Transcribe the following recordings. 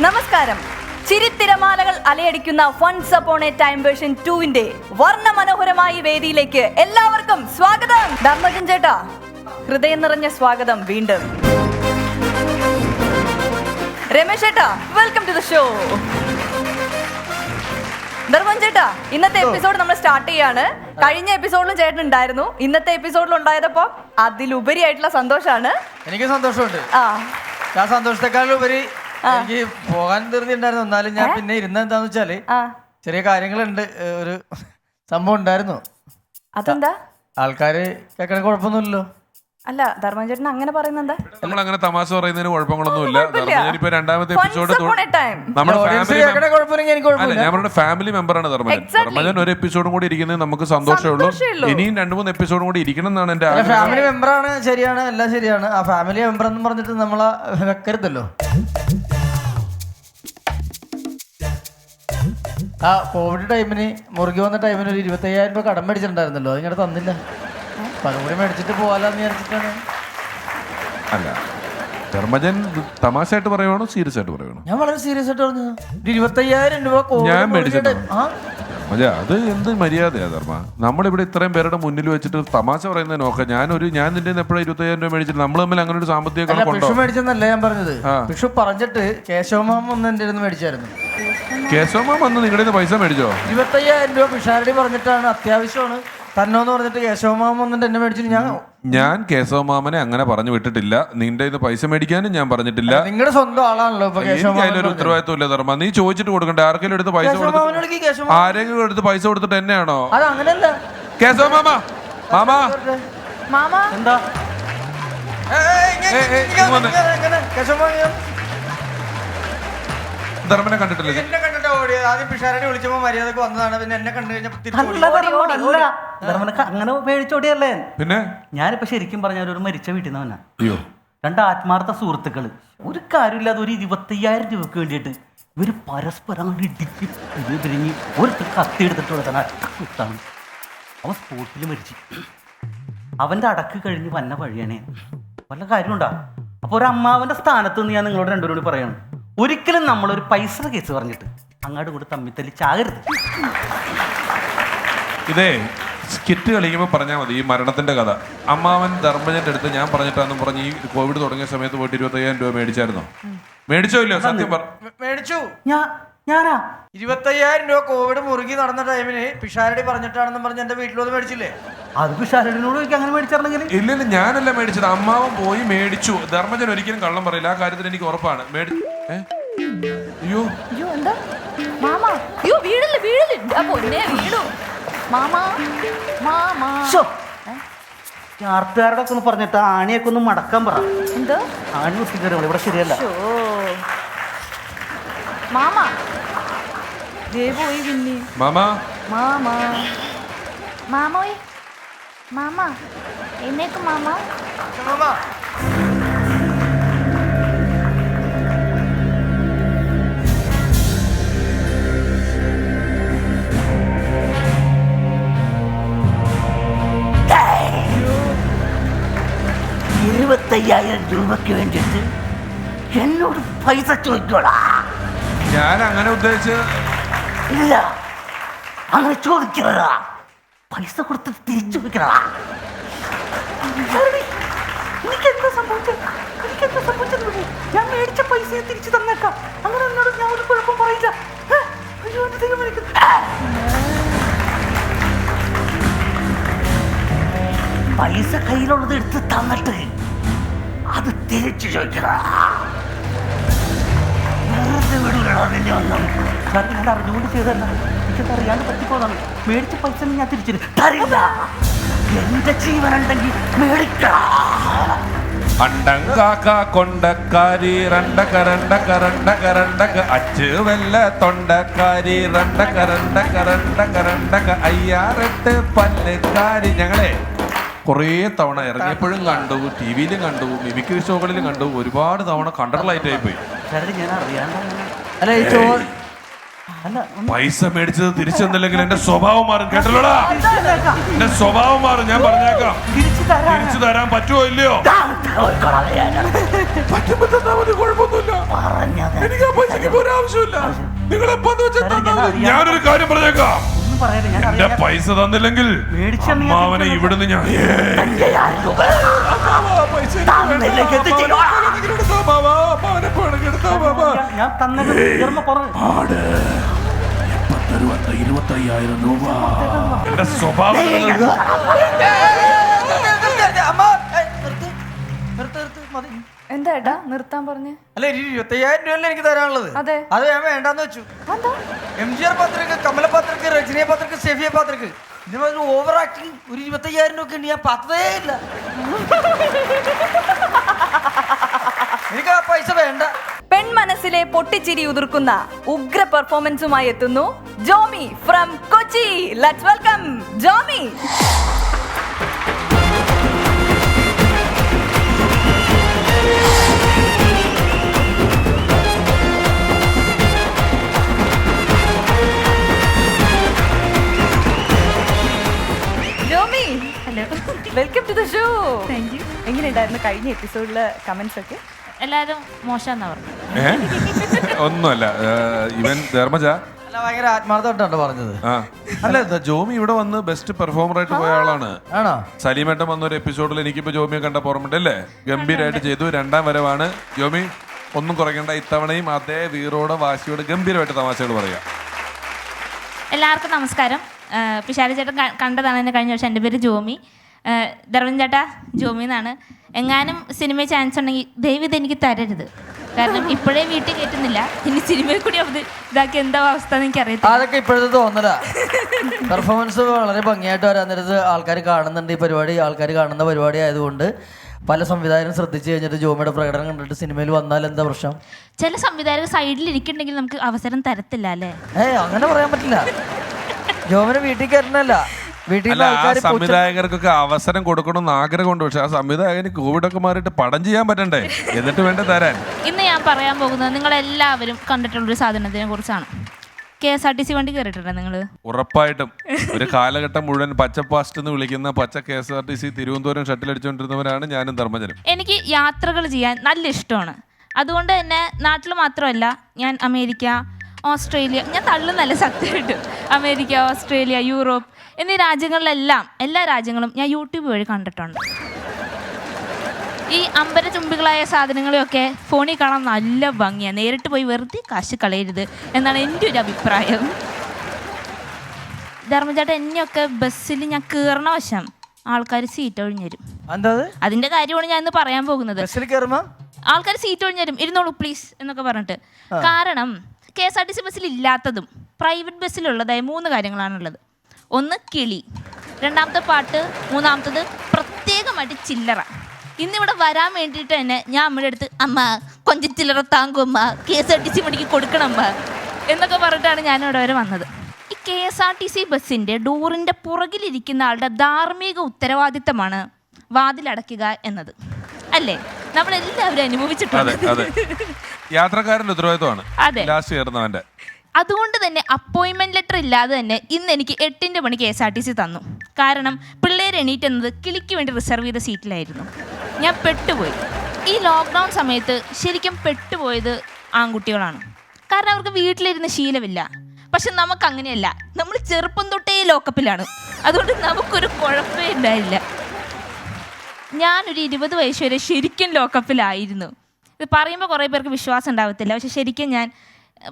നമസ്കാരം. ചിരിത്തിരമാലകൾ അലയടിക്കുന്ന once upon a time version 2-ന്റെ വർണ്ണമനോഹരമായ വേദിയിലേക്ക് എല്ലാവർക്കും സ്വാഗതം. ധർമ്മജൻ ചേട്ടാ, ഹൃദയം നിറഞ്ഞ സ്വാഗതം വീണ്ടും. രമേശ് ചേട്ടാ, welcome to the show. Dharman ചേട്ടാ, ഇന്നത്തെ എപ്പിസോഡ് നമ്മൾ സ്റ്റാർട്ട് ചെയ്യാണ്. കഴിഞ്ഞ എപ്പിസോഡിലും ചേട്ടൻ ഉണ്ടായിരുന്നു, ഇന്നത്തെ എപ്പിസോഡിൽ ഉണ്ടായതപ്പോ അതിലുപരിയായിട്ടുള്ള സന്തോഷാണ്. എനിക്ക് സന്തോഷമുണ്ട്. ഞാൻ സന്തോഷത്തെക്കാളുപരി എനിക്ക് പോകാൻ ധൃതി ഉണ്ടായിരുന്നു. എന്നാലും ഞാൻ പിന്നെ ഇരുന്നെന്താന്ന് വെച്ചാല് ചെറിയ കാര്യങ്ങളുണ്ട്. ഒരു സംഭവം ഉണ്ടായിരുന്നു. അതെന്താ? ആൾക്കാര് കേൾക്കണ കുഴപ്പമൊന്നുമില്ലല്ലോ. അല്ല, ധർമ്മൻ ചേട്ടൻ അങ്ങനെ പറയുന്നെന്താ? നമ്മൾ അങ്ങനെ തമാശ പറയുന്നതിന് കുഴപ്പങ്ങളൊന്നുമില്ല. ധർമ്മജൻ ഇപ്പൊ രണ്ടാമത്തെ എപ്പിസോഡ് നമ്മുടെ ഫാമിലി മെമ്പറാണ് ധർമ്മജൻ. ധർമ്മജൻ ഒരു എപ്പിസോഡും കൂടി ഇരിക്കുന്നത് നമുക്ക് സന്തോഷമുള്ളൂ. ഇനിയും 2-3 എപ്പിസോഡും കൂടി ഇരിക്കണം എന്നാണ് എന്റെ ആഗ്രഹം. ഫാമിലി മെമ്പറാണ്, ശരിയാണ്, എല്ലാം ശരിയാണ്. ആ ഫാമിലി മെമ്പർ എന്ന് പറഞ്ഞിട്ട് നമ്മളെ വെക്കരുതല്ലോ. ആ കോവിഡ് ടൈമിന് മുറുകി വന്ന ടൈമിന് ഒരു 25,000 രൂപ കടം മേടിച്ചിട്ടുണ്ടായിരുന്നല്ലോ, അതിങ്ങോട്ട് തന്നില്ല. അപ്പൊ അതും കൂടി മേടിച്ചിട്ട് പോകാലെന്ന് വിചാരിച്ചിട്ടാണ്. അല്ല, ധർമ്മജൻ തമാശയായിട്ട് പറയുവാണോ സീരിയസ് ആയിട്ട് പറയുവാണോ? ഞാൻ വളരെ സീരിയസ് ആയിട്ട് പറഞ്ഞു. 25,000 രൂപ ഞാൻ മേടിച്ചിട്ടുണ്ട്. അതെ, അത് എന്ത് മര്യാദയാ ധർമ്മ? നമ്മളിവിടെ ഇത്രയും പേരുടെ മുന്നിൽ വെച്ചിട്ട് തമാശ പറയുന്നതിനൊക്കെ ഞാൻ നിന്റെ എപ്പോഴും 25,000 രൂപ മേടിച്ചിട്ട് നമ്മൾ തമ്മിൽ അങ്ങനെ ഒരു സാമ്പത്തിക പിഷു മേടിച്ചെന്നല്ല ഞാൻ പറഞ്ഞത്. പിഷു പറഞ്ഞിട്ട് കേശവമാമ ഒന്ന് എന്റെ മേടിച്ചായിരുന്നു. കേശവമാമ വന്ന് നിങ്ങളുടെ പൈസ മേടിച്ചോ? 25,000 രൂപ പിഷാരടി പറഞ്ഞിട്ടാണ്, അത്യാവശ്യമാണ് തന്നോന്ന് പറഞ്ഞിട്ട് കേശവമാമ വന്നിട്ട് എന്നെ മേടിച്ചിട്ട് ഞാൻ കേശവമാമനെ അങ്ങനെ പറഞ്ഞു വിട്ടിട്ടില്ല. നിന്റെ ഇത് പൈസ മേടിക്കാനും ഞാൻ പറഞ്ഞിട്ടില്ല. നിങ്ങളുടെ സ്വന്തം ആളാണല്ലോ. അതിലൊരു ഉത്തരവാദിത്വം ഇല്ല ധർമ്മ. നീ ചോദിച്ചിട്ട് കൊടുക്കണ്ടേ? ആർക്കെങ്കിലും എടുത്ത് പൈസ ആരെങ്കിലും എടുത്ത് പൈസ കൊടുത്തിട്ട് എന്നെയാണോ? അത് അങ്ങനെയല്ല. കേശവമാമ, മാമാ മാമ എന്താ ധർമ്മനെ കണ്ടിട്ടില്ല. എന്നെ കണ്ടിട്ട് ഓടി. ആദ്യം പിഷാരടി വിളിച്ചപ്പോ മര്യാദക്ക് വന്നതാണ്. പിന്നെ എന്നെ കണ്ടു കഴിഞ്ഞാൽ അങ്ങനെ പേടിച്ചോടിയല്ലേ. പിന്നെ ഞാനിപ്പോ ശരിക്കും പറഞ്ഞ ഒരു മരിച്ച വീട്ടിൽ നിന്നവനാ. 2 ആത്മാർത്ഥ സുഹൃത്തുക്കള് ഒരു കാര്യമില്ലാതെ ഒരു 25,000 രൂപക്ക് വേണ്ടിയിട്ട് ഇവര് പരസ്പരം ഇടിക്കി പിരിഞ്ഞ് ഒരു കത്തി എടുത്തിട്ട് കൊടുത്താണ്. അറ്റാണ് അവൻ സ്പോട്ടിൽ മരിച്ചു. അവന്റെ അടക്ക് കഴിഞ്ഞ് വന്ന വഴിയാണേ. വല്ല കാര്യമുണ്ടാ? അപ്പൊ ഒരു അമ്മാവന്റെ സ്ഥാനത്ത് നിന്ന് ഞാൻ നിങ്ങളോട് രണ്ടുപേരും കൂടി പറയാണ്, ഒരിക്കലും നമ്മളൊരു പൈസ കേസ് പറഞ്ഞിട്ട് അങ്ങോട്ട് കൂടി തമ്മിത്തല്ലി ചാകരുത്. ഇതേ സ്കിറ്റ് കളിക്കുമ്പോൾ പറഞ്ഞാൽ മതി. ഈ മരണത്തിന്റെ കഥ അമ്മാവൻ ധർമ്മജന്റെ അടുത്ത് ഞാൻ പറഞ്ഞിട്ടാന്ന് പറഞ്ഞ് ഈ കോവിഡ് തുടങ്ങിയ സമയത്ത് പോയിട്ട് 25,000 രൂപ മേടിച്ചായിരുന്നോ? മേടിച്ചോ ഇല്ലയോ? സത്യം മേടിച്ചു. ഞാനാ 25,000 രൂപ കോവിഡ് മുറുകി നടന്ന ടൈമിന് പിഷാരടി പറഞ്ഞിട്ടാണെന്ന് പറഞ്ഞ് എന്റെ വീട്ടിലൊന്നും മേടിച്ചില്ലേ? അത് പിഷാരടിനോട് അങ്ങനെ മേടിച്ചിരുന്നെങ്കിൽ ഇല്ലല്ല, ഞാനല്ല മേടിച്ചത്. അമ്മാവൻ പോയി മേടിച്ചു. ധർമ്മജൻ ഒരിക്കലും കള്ളം പറയില്ല. ആ കാര്യത്തിൽ എനിക്ക് ഉറപ്പാണ്. അയ്യോ എന്താ മാമ? അയ്യോ വീടില്ല വീടില്ല പൊന്നെ വീടു മാമ. മാമ ആർട്ടുകാരുടെ ഒക്കെ ഒന്ന് പറഞ്ഞിട്ട് ആണിയൊക്കെ ഒന്ന് മടക്കാൻ പറ. എന്തോ ആണി കുത്തിക്കറി ഇവിടെ ശരിയല്ല. മാമ പോയി പിന്നെ മാമ മാമ മാമോയ് മാമ എന്നേക്ക് മാമ. രൂപയ്ക്ക് വേണ്ടിയിട്ട് എന്നോട് പൈസ ചോദിക്കോടാ? ഞാൻ അങ്ങനെ ഉദ്ദേശിച്ച ഇല്ല, അങ്ങനെ ചോദിക്കണടാ. പൈസ കൊടുത്തിട്ട് തിരിച്ചു ചോദിക്കണടാ. എനിക്കെന്താ സംഭവിച്ചത്? ഞാൻ മേടിച്ച പൈസ തിരിച്ചു തന്നേക്കാം. അങ്ങനെ എന്നോട് ഞാൻ ഒരു കുഴപ്പം പറയില്ല. പൈസ കയ്യിലുള്ളത് എടുത്ത് തന്നിട്ട് അത് തിരിച്ചു ചോദിക്കണ. വെറുതെ വിടൂലടാ നിന്നെ ഒന്നും. കാരണം ഞാൻ അറിഞ്ഞുകൊണ്ട് ചെയ്തല്ല, എനിക്കത് അറിയാണ്ട് പറ്റിപ്പോതാണ്. മേടിച്ച പൈസ ഞാൻ തിരിച്ചു തരില്ല. എന്റെ ജീവനുണ്ടെങ്കിൽ മേടിക്കാം. അണ്ടങ്കാക്ക കൊണ്ടക്കാരി രണ്ടക അച്ച് വെല്ല തൊണ്ടക്കാരി രണ്ടക അയ്യാറെട്ട് പല്ലക്കാരി. ഞങ്ങളെ കുറേ തവണ ഇറങ്ങിയപ്പോഴും കണ്ടു, ടി വിയിലും കണ്ടു, മിമിക്രി ഷോകളിലും കണ്ടു. ഒരുപാട് തവണ കണ്ടർലൈറ്റായി പോയി. ഞാൻ അറിയാണ്ട് അല്ല, ഈ പൈസ മേടിച്ചത് തിരിച്ചെന്നില്ലെങ്കിൽ എന്റെ സ്വഭാവം മാറും, കേട്ടല്ലോടാ? എന്റെ സ്വഭാവം മാറും, ഞാൻ പറഞ്ഞേക്കാം. തിരിച്ചു തരാൻ പറ്റുമോ ഇല്ലയോ? പറ്റുമ്പോ തന്നാ മതി, കുഴപ്പമൊന്നുമില്ല. എനിക്ക് ആ പൈസക്ക് ഒരു ആവശ്യമില്ല. നിങ്ങൾ എപ്പോന്ന് വെച്ചാൽ ഞാനൊരു കാര്യം പറഞ്ഞേക്കാം. എന്റെ പൈസ തന്നില്ലെങ്കിൽ അമ്മാവനെ ഇവിടുന്ന് ഞാൻ എന്റെ സ്വഭാവം എന്താ ഏട്ടാ നിർത്താൻ പറഞ്ഞേ? അല്ല 25,000 രൂപയല്ലേ എനിക്ക് തരാനുള്ളത്? അതെ. അത് ഞാൻ വേണ്ടാന്ന് വെച്ചു. MGR പാത്രക്ക്, കമല പാത്രക്ക്, രജനിയ പാത്രക്ക്, ഷെഫിയ പാത്രക്ക് ഓവർ ആക്ടിങ്. ഒരു 25,000 രൂപ ഉണ്ട്, ഞാൻ പത്തതേ ഇല്ല. എനിക്ക് ആ പൈസ വേണ്ട. പെൺമനസ്സിലെ പൊട്ടിച്ചിരി ഉതിർക്കുന്ന ഉഗ്ര പെർഫോമൻസുമായി എത്തുന്നു Jomi from Kochi. Let's welcome Jomi. Jomi, hello, welcome to the show. Thank you. എങ്ങനെയുണ്ടായിരുന്നു കഴിഞ്ഞ എപ്പിസോഡിലെ കമന്റ്സ് ഒക്കെ? എല്ലാവരും മോശമെന്നാ പറഞ്ഞു. ഒന്നുമല്ല. ഇവൻ ധർമ്മജ അല്ല, ഭയങ്കര ആത്മാർത്ഥമായിട്ടാണ് പറഞ്ഞത്. അല്ല, ജോമി ഇവിടെ വന്ന് ബെസ്റ്റ് പെർഫോമർ ആയിട്ട് പോയ ആളാണ്. ആണോ? സലീമേട്ടൻ വന്ന ഒരു എപ്പിസോഡിൽ എനിക്കിപ്പോ ജോമിയെ കണ്ട ഓർമ്മണ്ടല്ലേ? ഗംഭീരമായിട്ട് ചെയ്തു. 2ാം വരവാണ് ജോമി. ഒന്നും കുറയ്ക്കേണ്ട. ഇത്തവണയും അതേ വീറോടെ വാശിയോടെ ഗംഭീരമായിട്ട് തമാശകൾ പറയാം. എല്ലാവർക്കും നമസ്കാരം. പിഷാരി ചേട്ടൻ കണ്ടതാണ് എന്നെ കഴിഞ്ഞ വർഷം. എൻ്റെ പേര് ജോമി. ധർമ്മൻ ചേട്ടാ ജോമി എന്നാണ്. എങ്ങാനും സിനിമയിൽ ചാൻസ് ഉണ്ടെങ്കിൽ ദയവ് ഇത് എനിക്ക് തരരുത്. കാരണം ഇപ്പോഴേ വീട്ടിൽ കയറ്റുന്നില്ല, ഇനി സിനിമയിൽ കൂടി അത് ഇതാക്കി എന്താ അവസ്ഥ എന്ന് എനിക്ക് അറിയത്തില്ല. അതൊക്കെ ഇപ്പോഴത്തെ തോന്നലാ. പെർഫോമൻസ് വളരെ ഭംഗിയായിട്ട് വരാൻ നേരത്ത് ആൾക്കാർ കാണുന്നുണ്ട്. ഈ പരിപാടി ആൾക്കാർ കാണുന്ന പരിപാടി ആയതുകൊണ്ട് പല സംവിധായകരും ശ്രദ്ധിച്ചു കഴിഞ്ഞിട്ട് ജോമിയുടെ പ്രകടനം കണ്ടിട്ട് സിനിമയിൽ വന്നാൽ എന്താ പ്രശ്നം? ചില സംവിധായകർ സൈഡിൽ ഇരിക്കുന്നുണ്ടെങ്കിൽ നമുക്ക് അവസരം തരത്തില്ല അല്ലേ? അങ്ങനെ പറയാൻ പറ്റില്ല. ജോമിനെ വീട്ടിൽ കയറണല്ല, വീട്ടിൽ അല്ല, ആ സംവിധായകർക്കൊക്കെ അവസരം കൊടുക്കണമെന്ന് ആഗ്രഹമുണ്ട്. പക്ഷെ ആ സംവിധായകന് കോവിഡൊക്കെ മാറിയിട്ട് പടം ചെയ്യാൻ പറ്റണ്ടേ? എന്നിട്ട് വേണ്ട തരാൻ. ഇന്ന് ഞാൻ പറയാൻ പോകുന്നത് നിങ്ങളെല്ലാവരും കണ്ടിട്ടുള്ളൊരു സാധനത്തിനെ കുറിച്ചാണ്. KSRTC വണ്ടി കയറിയിട്ടുണ്ടോ നിങ്ങൾ? ഉറപ്പായിട്ടും. ഒരു കാലഘട്ടം മുഴുവൻ പച്ചപ്പാസ്റ്റ് എന്ന് വിളിക്കുന്ന പച്ച KSRTC തിരുവനന്തപുരം ഷട്ടിലടിച്ചുകൊണ്ടിരുന്നവരാണ് ഞാനും ധർമ്മജനും. എനിക്ക് യാത്രകൾ ചെയ്യാൻ നല്ല ഇഷ്ടമാണ്. അതുകൊണ്ട് തന്നെ നാട്ടിൽ മാത്രമല്ല, ഞാൻ അമേരിക്ക, ഓസ്ട്രേലിയ, ഞാൻ തള്ളുന്നല്ല സത്യമായിട്ട്, അമേരിക്ക, ഓസ്ട്രേലിയ, യൂറോപ്പ് എന്നീ രാജ്യങ്ങളിലെല്ലാം എല്ലാ രാജ്യങ്ങളും ഞാൻ യൂട്യൂബ് വഴി കണ്ടിട്ടുണ്ട്. ഈ അമ്പരചുംബികളായ സാധനങ്ങളെയൊക്കെ ഫോണിൽ കാണാൻ നല്ല ഭംഗിയാണ്. നേരിട്ട് പോയി വെറുതെ കാശ് കളയരുത് എന്നാണ് എൻ്റെ ഒരു അഭിപ്രായം. ധർമ്മചേട്ടൻ എന്നെയൊക്കെ ബസ്സിൽ ഞാൻ കയറണ വശം ആൾക്കാർ സീറ്റ് ഒഴിഞ്ഞു തരും. അതിൻ്റെ കാര്യമാണ് ഞാൻ ഇന്ന് പറയാൻ പോകുന്നത്. ആൾക്കാർ സീറ്റ് ഒഴിഞ്ഞു തരും, ഇരുന്നോളൂ പ്ലീസ് എന്നൊക്കെ പറഞ്ഞിട്ട്. കാരണം KSRTC ബസ്സിൽ ഇല്ലാത്തതും പ്രൈവറ്റ് ബസ്സിലുള്ളതായ 3 കാര്യങ്ങളാണുള്ളത്. ഒന്ന് കിളി, 2ാമത്തെ പാട്ട്, 3ാമത്തത് പ്രത്യേകമായിട്ട് ചില്ലറ. ഇന്നിവിടെ വരാൻ വേണ്ടിയിട്ട് തന്നെ ഞാൻ അമ്മയുടെ അടുത്ത് അമ്മ കൊഞ്ച ചില്ലറ താങ്കുമ്മ, KSRTC വണ്ടിക്ക് കൊടുക്കണമ്മ എന്നൊക്കെ പറഞ്ഞിട്ടാണ് ഞാനിവിടെ വരെ വന്നത്. ഈ KSRTC ബസ്സിൻ്റെ ഡോറിൻ്റെ പുറകിലിരിക്കുന്ന ആളുടെ ധാർമ്മിക ഉത്തരവാദിത്തമാണ് വാതിലടയ്ക്കുക എന്നത്. അല്ലേ? നമ്മളെല്ലാവരും അനുഭവിച്ചിട്ടുണ്ട്. യാത്രക്കാരന്റെ ഉത്തരവാദിത്തമാണ്. അതെ. അതുകൊണ്ട് തന്നെ അപ്പോയിൻമെന്റ് ലെറ്റർ ഇല്ലാതെ തന്നെ ഇന്ന് എനിക്ക് 8ന്റെ പണി KSRTC തന്നു. കാരണം പിള്ളേർ എണീറ്റുന്നത് കിളിക്ക് വേണ്ടി റിസർവ് ചെയ്ത സീറ്റിലായിരുന്നു. ഞാൻ പെട്ടുപോയി. ഈ ലോക്ക്ഡൗൺ സമയത്ത് ശരിക്കും പെട്ടുപോയത് ആൺകുട്ടികളാണ്. കാരണം അവർക്ക് വീട്ടിലിരുന്ന് ശീലമില്ല. പക്ഷെ നമുക്കങ്ങനെയല്ല, നമ്മൾ ചെറുപ്പം തൊട്ടേ ലോക്കപ്പിലാണ്. അതുകൊണ്ട് നമുക്കൊരു കുഴപ്പമേ ഉണ്ടായില്ല. ഞാനൊരു 20 വയസ്സ് വരെ ശരിക്കും ലോക്കപ്പിലായിരുന്നു. ഇത് പറയുമ്പോൾ കുറേ പേർക്ക് വിശ്വാസം ഉണ്ടാവത്തില്ല.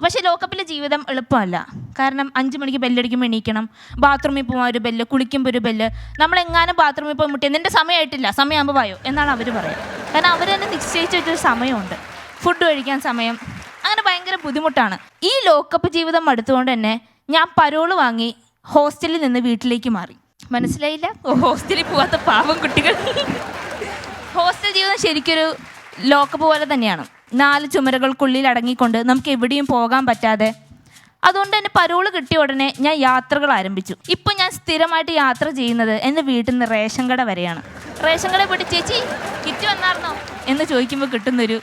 പക്ഷേ ലോക്കപ്പിലെ ജീവിതം എളുപ്പമല്ല. കാരണം 5 മണിക്ക് ബെല്ലടിക്കുമ്പോൾ എണീക്കണം, ബാത്റൂമിൽ പോകാൻ ഒരു ബെല്ല്, കുളിക്കുമ്പോൾ ഒരു ബെല്ല്. നമ്മളെങ്ങാനും ബാത്റൂമിൽ പോയി മുട്ടിയത് എൻ്റെ സമയമായിട്ടില്ല, സമയമാകുമ്പോൾ വായോ എന്നാണ് അവർ പറയുക. കാരണം അവർ തന്നെ നിശ്ചയിച്ച് വെച്ചൊരു സമയമുണ്ട്, ഫുഡ് കഴിക്കാൻ സമയം. അങ്ങനെ ഭയങ്കര ബുദ്ധിമുട്ടാണ്. ഈ ലോക്കപ്പ് ജീവിതം അടുത്തുകൊണ്ട് തന്നെ ഞാൻ പരോള് വാങ്ങി ഹോസ്റ്റലിൽ നിന്ന് വീട്ടിലേക്ക് മാറി. മനസ്സിലായില്ല? ഹോസ്റ്റലിൽ പോകാത്ത പാവം കുട്ടികൾ. ഹോസ്റ്റൽ ജീവിതം ശരിക്കൊരു ലോക്കപ്പ് പോലെ തന്നെയാണ്. 4 ചുമരുകൾക്കുള്ളിൽ അടങ്ങിക്കൊണ്ട് നമുക്ക് എവിടെയും പോകാൻ പറ്റാതെ. അതുകൊണ്ട് തന്നെ പരോള് കിട്ടിയ ഉടനെ ഞാൻ യാത്രകൾ ആരംഭിച്ചു. ഇപ്പം ഞാൻ സ്ഥിരമായിട്ട് യാത്ര ചെയ്യുന്നത് എൻ്റെ വീട്ടിൽ നിന്ന് റേഷൻ കട വരെയാണ്. റേഷൻ കട പോയിട്ട് ചേച്ചി കിറ്റ് വന്നായിരുന്നോ എന്ന് ചോദിക്കുമ്പോൾ കിട്ടുന്നൊരു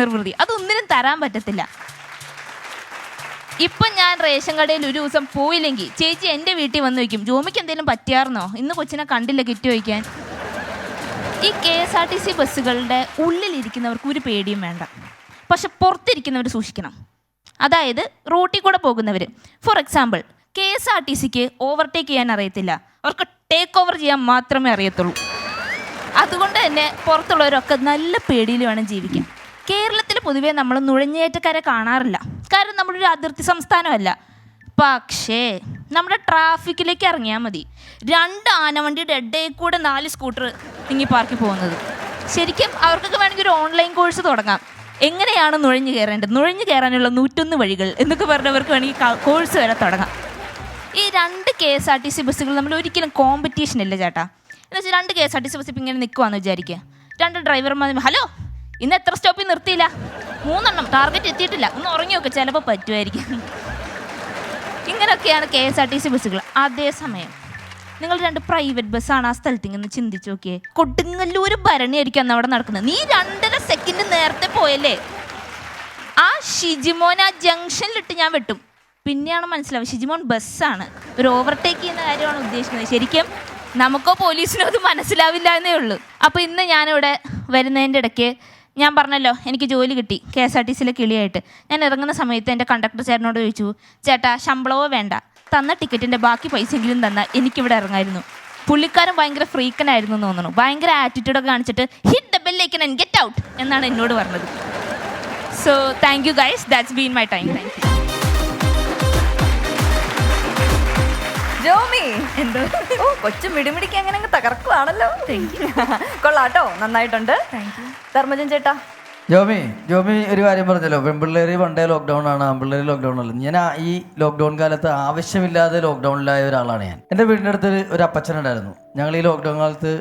നിർവൃതി അതൊന്നിനും തരാൻ പറ്റത്തില്ല. ഇപ്പം ഞാൻ റേഷൻ കടയിൽ ഒരു ദിവസം പോയില്ലെങ്കിൽ ചേച്ചി എൻ്റെ വീട്ടിൽ വന്ന് വയ്ക്കും, ജോമിക്ക് എന്തെങ്കിലും പറ്റിയാർന്നോ, ഇന്ന് കൊച്ചിനെ കണ്ടില്ല കിറ്റ് വയ്ക്കാൻ. ഈ KSRTC ബസ്സുകളുടെ ഉള്ളിലിരിക്കുന്നവർക്ക് ഒരു പേടിയും വേണ്ട, പക്ഷെ പുറത്തിരിക്കുന്നവർ സൂക്ഷിക്കണം. അതായത് റൂട്ടിൽ കൂടെ പോകുന്നവർ. ഫോർ എക്സാമ്പിൾ, KSRTCക്ക് ഓവർടേക്ക് ചെയ്യാൻ അറിയത്തില്ല, അവർക്ക് ടേക്ക് ഓവർ ചെയ്യാൻ മാത്രമേ അറിയത്തുള്ളൂ. അതുകൊണ്ട് തന്നെ പുറത്തുള്ളവരൊക്കെ നല്ല പേടിയിൽ വേണം ജീവിക്കാൻ. കേരളത്തിൽ പൊതുവേ നമ്മൾ നുഴഞ്ഞേറ്റക്കാരെ കാണാറില്ല, കാരണം നമ്മളൊരു അതിർത്തി സംസ്ഥാനമല്ല. പക്ഷേ നമ്മുടെ ട്രാഫിക്കിലേക്ക് ഇറങ്ങിയാൽ മതി, 2 ആനവണ്ടിയുടെ ഇടയിൽ കൂടെ 4 സ്കൂട്ടർ തിങ്ങി പാർക്കി പോകുന്നത്. ശരിക്കും അവർക്കൊക്കെ വേണമെങ്കിൽ ഒരു ഓൺലൈൻ കോഴ്സ് തുടങ്ങാം, എങ്ങനെയാണ് നുഴഞ്ഞു കയറേണ്ടത്, നുഴഞ്ഞു കയറാനുള്ള 101 വഴികൾ എന്നൊക്കെ പറഞ്ഞവർക്ക് വേണമെങ്കിൽ കോഴ്സ് വരെ തുടങ്ങാം. ഈ 2 KSRTC ബസ്സുകൾ നമ്മൾ ഒരിക്കലും കോമ്പറ്റീഷൻ ഇല്ല ചേട്ടാ. എന്ന് വെച്ചാൽ 2 KSRTC ബസ് ഇപ്പം ഇങ്ങനെ നിൽക്കുവാന്ന് വിചാരിക്കുക, 2 ഡ്രൈവർമാർ ഹലോ ഇന്ന് എത്ര സ്റ്റോപ്പിൽ നിർത്തിയില്ല, 3 എണ്ണം ടാർഗറ്റ് എത്തിയിട്ടില്ല, ഒന്ന് ഉറങ്ങി നോക്കുക, ചിലപ്പോൾ പറ്റുമായിരിക്കും. ഇങ്ങനെയൊക്കെയാണ് KSRTC ബസ്സുകൾ. അതേസമയം നിങ്ങൾ 2 പ്രൈവറ്റ് ബസ്സാണ് ആ സ്ഥലത്തിങ്ങനെ ചിന്തിച്ച് നോക്കിയേ. കൊടുങ്ങല്ലൂർ ഭരണിയായിരിക്കും അന്ന് അവിടെ നടക്കുന്നത്. നീ 2.5 സെക്കൻഡ് നേരത്തെ പോയല്ലേ, ആ ഷിജിമോൻ ആ ജംഗ്ഷനിലിട്ട് ഞാൻ വെട്ടും. പിന്നെയാണ് മനസ്സിലാവും ഷിജിമോൻ ബസ്സാണ്, ഒരു ഓവർടേക്ക് ചെയ്യുന്ന കാര്യമാണ് ഉദ്ദേശിക്കുന്നത്. ശരിക്കും നമുക്കോ പോലീസിനോ അത് മനസ്സിലാവില്ല എന്നേ ഉള്ളൂ. അപ്പോൾ ഇന്ന് ഞാനിവിടെ വരുന്നതിൻ്റെ ഇടയ്ക്ക് ഞാൻ പറഞ്ഞല്ലോ എനിക്ക് ജോലി കിട്ടി KSRTCയിലെ കിളിയായിട്ട്. ഞാൻ ഇറങ്ങുന്ന സമയത്ത് എൻ്റെ കണ്ടക്ടർ ചേട്ടനോട് ചോദിച്ചു, ചേട്ടാ ശമ്പളമോ വേണ്ട, തന്ന ടിക്കറ്റിൻ്റെ ബാക്കി പൈസയെങ്കിലും തന്നാൽ എനിക്കിവിടെ ഇറങ്ങായിരുന്നു. പുള്ളിക്കാരൻ ഭയങ്കര ഫ്രീക്കനായിരുന്നു എന്ന് തോന്നുന്നു, ഭയങ്കര ആറ്റിറ്റ്യൂഡൊക്കെ കാണിച്ചിട്ട് hit the bell icon and get out എന്നാണ് എന്നോട് പറഞ്ഞത്. So thank you guys, that's been my time. Thank you. Jomi എന്തോ കൊച്ചു മിടിമിടിക്ക് അങ്ങനെ അങ്ങ് തകർക്കുവാണല്ലോ. കൊള്ളാട്ടോ, നന്നായിട്ടുണ്ട്. ധർമ്മജൻ ചേട്ടാ. ജോമി ഒരു കാര്യം പറഞ്ഞല്ലോ, പെൺപിള്ളേര് പണ്ടേ ലോക്ക്ഡൗൺ ആണ്, ആൺപിള്ളേര് ലോക്ക്ഡൗൺ അല്ല. ഞാൻ ഈ ലോക്ക്ഡൗൺ കാലത്ത് ആവശ്യമില്ലാതെ ലോക്ക്ഡൗണിലായ ഒരാളാണ് ഞാൻ. എൻ്റെ വീടിൻ്റെ അടുത്ത് ഒരു അപ്പച്ചനുണ്ടായിരുന്നു. ഞങ്ങൾ ഈ ലോക്ക്ഡൗൺ കാലത്ത്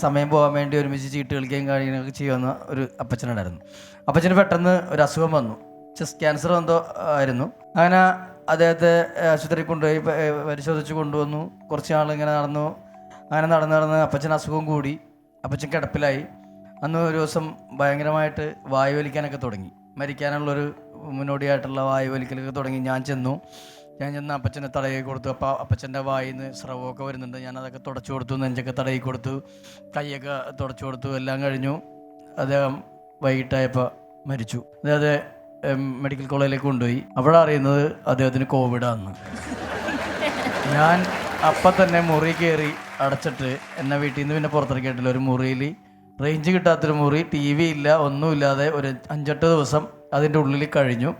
സമയം പോകാൻ വേണ്ടി ഒരുമിച്ച് ചീട്ട് കളിക്കുകയും കാര്യങ്ങളൊക്കെ ചെയ്യുന്ന ഒരു അപ്പച്ചനുണ്ടായിരുന്നു. അപ്പച്ചന് പെട്ടെന്ന് ഒരു അസുഖം വന്നു, ചെസ്റ്റ് ക്യാൻസർ എന്തോ ആയിരുന്നു. അങ്ങനെ അദ്ദേഹത്തെ ആശുപത്രിയിൽ കൊണ്ടുപോയി പരിശോധിച്ച് കൊണ്ടുവന്നു. കുറച്ച് നാൾ ഇങ്ങനെ നടന്നു. അങ്ങനെ നടന്ന് അപ്പച്ചന് അസുഖം കൂടി, അപ്പച്ചൻ കിടപ്പിലായി. അന്ന് ഒരു ദിവസം ഭയങ്കരമായിട്ട് വായു വലിക്കാനൊക്കെ തുടങ്ങി, മരിക്കാനുള്ളൊരു മുന്നോടിയായിട്ടുള്ള വായു വലിക്കലൊക്കെ തുടങ്ങി. ഞാൻ ചെന്ന് അപ്പച്ചനെ തടയി കൊടുത്തു. അപ്പോൾ അപ്പച്ചൻ്റെ വായിൽ നിന്ന് സ്രവമൊക്കെ വരുന്നുണ്ട്. ഞാനതൊക്കെ തുടച്ചു കൊടുത്തു, നെഞ്ചൊക്കെ തടയി കൊടുത്തു, കൈയൊക്കെ തുടച്ചു കൊടുത്തു. എല്ലാം കഴിഞ്ഞു. അദ്ദേഹം വൈകിട്ടായപ്പോൾ മരിച്ചു. അതായത് മെഡിക്കൽ കോളേജിലേക്ക് കൊണ്ടുപോയി. അവിടെ അറിയുന്നത് അദ്ദേഹത്തിന് കോവിഡാന്ന്. ഞാൻ അപ്പം തന്നെ മുറി കയറി അടച്ചിട്ട് എന്നെ വീട്ടിൽ നിന്ന് പിന്നെ പുറത്തിറക്കിയിട്ടില്ല. ഒരു മുറിയിൽ റേഞ്ച് കിട്ടാത്തൊരു മുറി, TV ഇല്ല, ഒന്നുമില്ലാതെ ഒരു 5-8 ദിവസം അതിൻ്റെ ഉള്ളിൽ കഴിഞ്ഞു.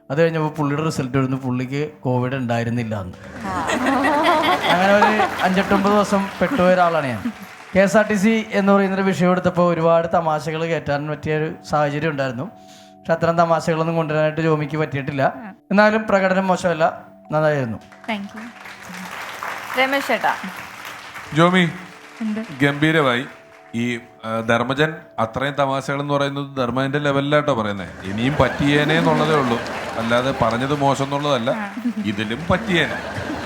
അത് കഴിഞ്ഞപ്പോൾ പുള്ളിയുടെ റിസൾട്ട് വരുന്നു, പുള്ളിക്ക് കോവിഡ് ഉണ്ടായിരുന്നില്ല എന്ന്. അങ്ങനെ ഒരു 5-8-9 ദിവസം പെട്ടുപോയ ഒരാളാണ് ഞാൻ. KSRTC എന്ന് പറയുന്നൊരു വിഷയം എടുത്തപ്പോൾ ഒരുപാട് തമാശകൾ കയറ്റാൻ പറ്റിയൊരു സാഹചര്യം ഉണ്ടായിരുന്നു. പക്ഷെ അത്തരം തമാശകളൊന്നും കൊണ്ടുവരാനായിട്ട് ജോമിക്ക് പറ്റിയിട്ടില്ല. എന്നാലും പ്രകടനം മോശമല്ല, നന്നായിരുന്നു. രമേശ് ചേട്ടാ. ജോമി ഗംഭീരമായി. ഈ ധർമ്മജൻ അത്രയും തമാശകൾ എന്ന് പറയുന്നത് ധർമ്മജന്റെ ലെവലിലാട്ടോ പറയുന്നത്. ഇനിയും പറ്റിയേനെ എന്നുള്ളതേ ഉള്ളൂ, അല്ലാതെ പറഞ്ഞത് മോശം എന്നുള്ളതല്ല. ഇതിലും പറ്റിയേനെ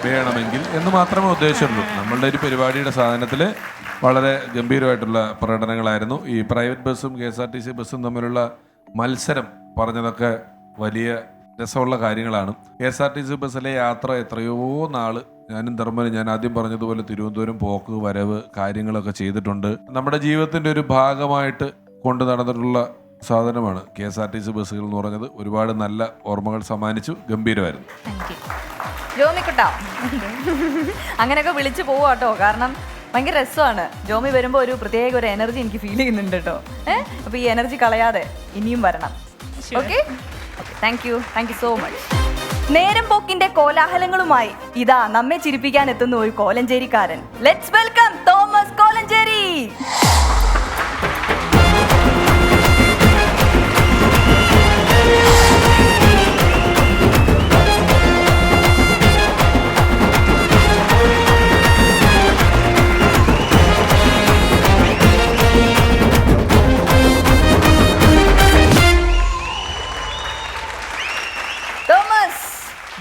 വേണമെങ്കിൽ എന്ന് മാത്രമേ ഉദ്ദേശിച്ചുള്ളൂ. നമ്മളുടെ ഒരു പരിപാടിയുടെ സാധനത്തിൽ വളരെ ഗംഭീരമായിട്ടുള്ള പ്രകടനങ്ങളായിരുന്നു. ഈ പ്രൈവറ്റ് ബസ്സും KSRTC ബസ്സും തമ്മിലുള്ള മത്സരം പറഞ്ഞതൊക്കെ വലിയ രസമുള്ള കാര്യങ്ങളാണ്. KSRTC ബസ്സിലെ യാത്ര എത്രയോ നാൾ ഞാനും ധർമ്മനും, ഞാൻ ആദ്യം പറഞ്ഞതുപോലെ തിരുവനന്തപുരം പോക്ക് വരവ് കാര്യങ്ങളൊക്കെ ചെയ്തിട്ടുണ്ട്. നമ്മുടെ ജീവിതത്തിൻ്റെ ഒരു ഭാഗമായിട്ട് കൊണ്ടു നടന്നിട്ടുള്ള സാധനമാണ് KSRTC ബസ്സുകൾ എന്ന് പറഞ്ഞത്. ഒരുപാട് നല്ല ഓർമ്മകൾ സമ്മാനിച്ചു. ഗംഭീരമായിരുന്നു. ജോമിക്കുട്ടാ അങ്ങനെയൊക്കെ വിളിച്ചു പോവാട്ടോ, കാരണം ഭയങ്കര രസമാണ്. ജോമി വരുമ്പോൾ ഒരു പ്രത്യേക ഒരു എനർജി എനിക്ക് ഫീൽ ചെയ്യുന്നുണ്ട് കേട്ടോ. അപ്പോൾ ഈ എനർജി കളയാതെ ഇനിയും വരണം. Okay, thank you so much. നേരം പോക്കിന്റെ കോലാഹലങ്ങളുമായി ഇതാ നമ്മെ ചിരിപ്പിക്കാൻ എത്തുന്ന ഒരു കോലഞ്ചേരിക്കാരൻ. Let's welcome Thomas Kolanchery.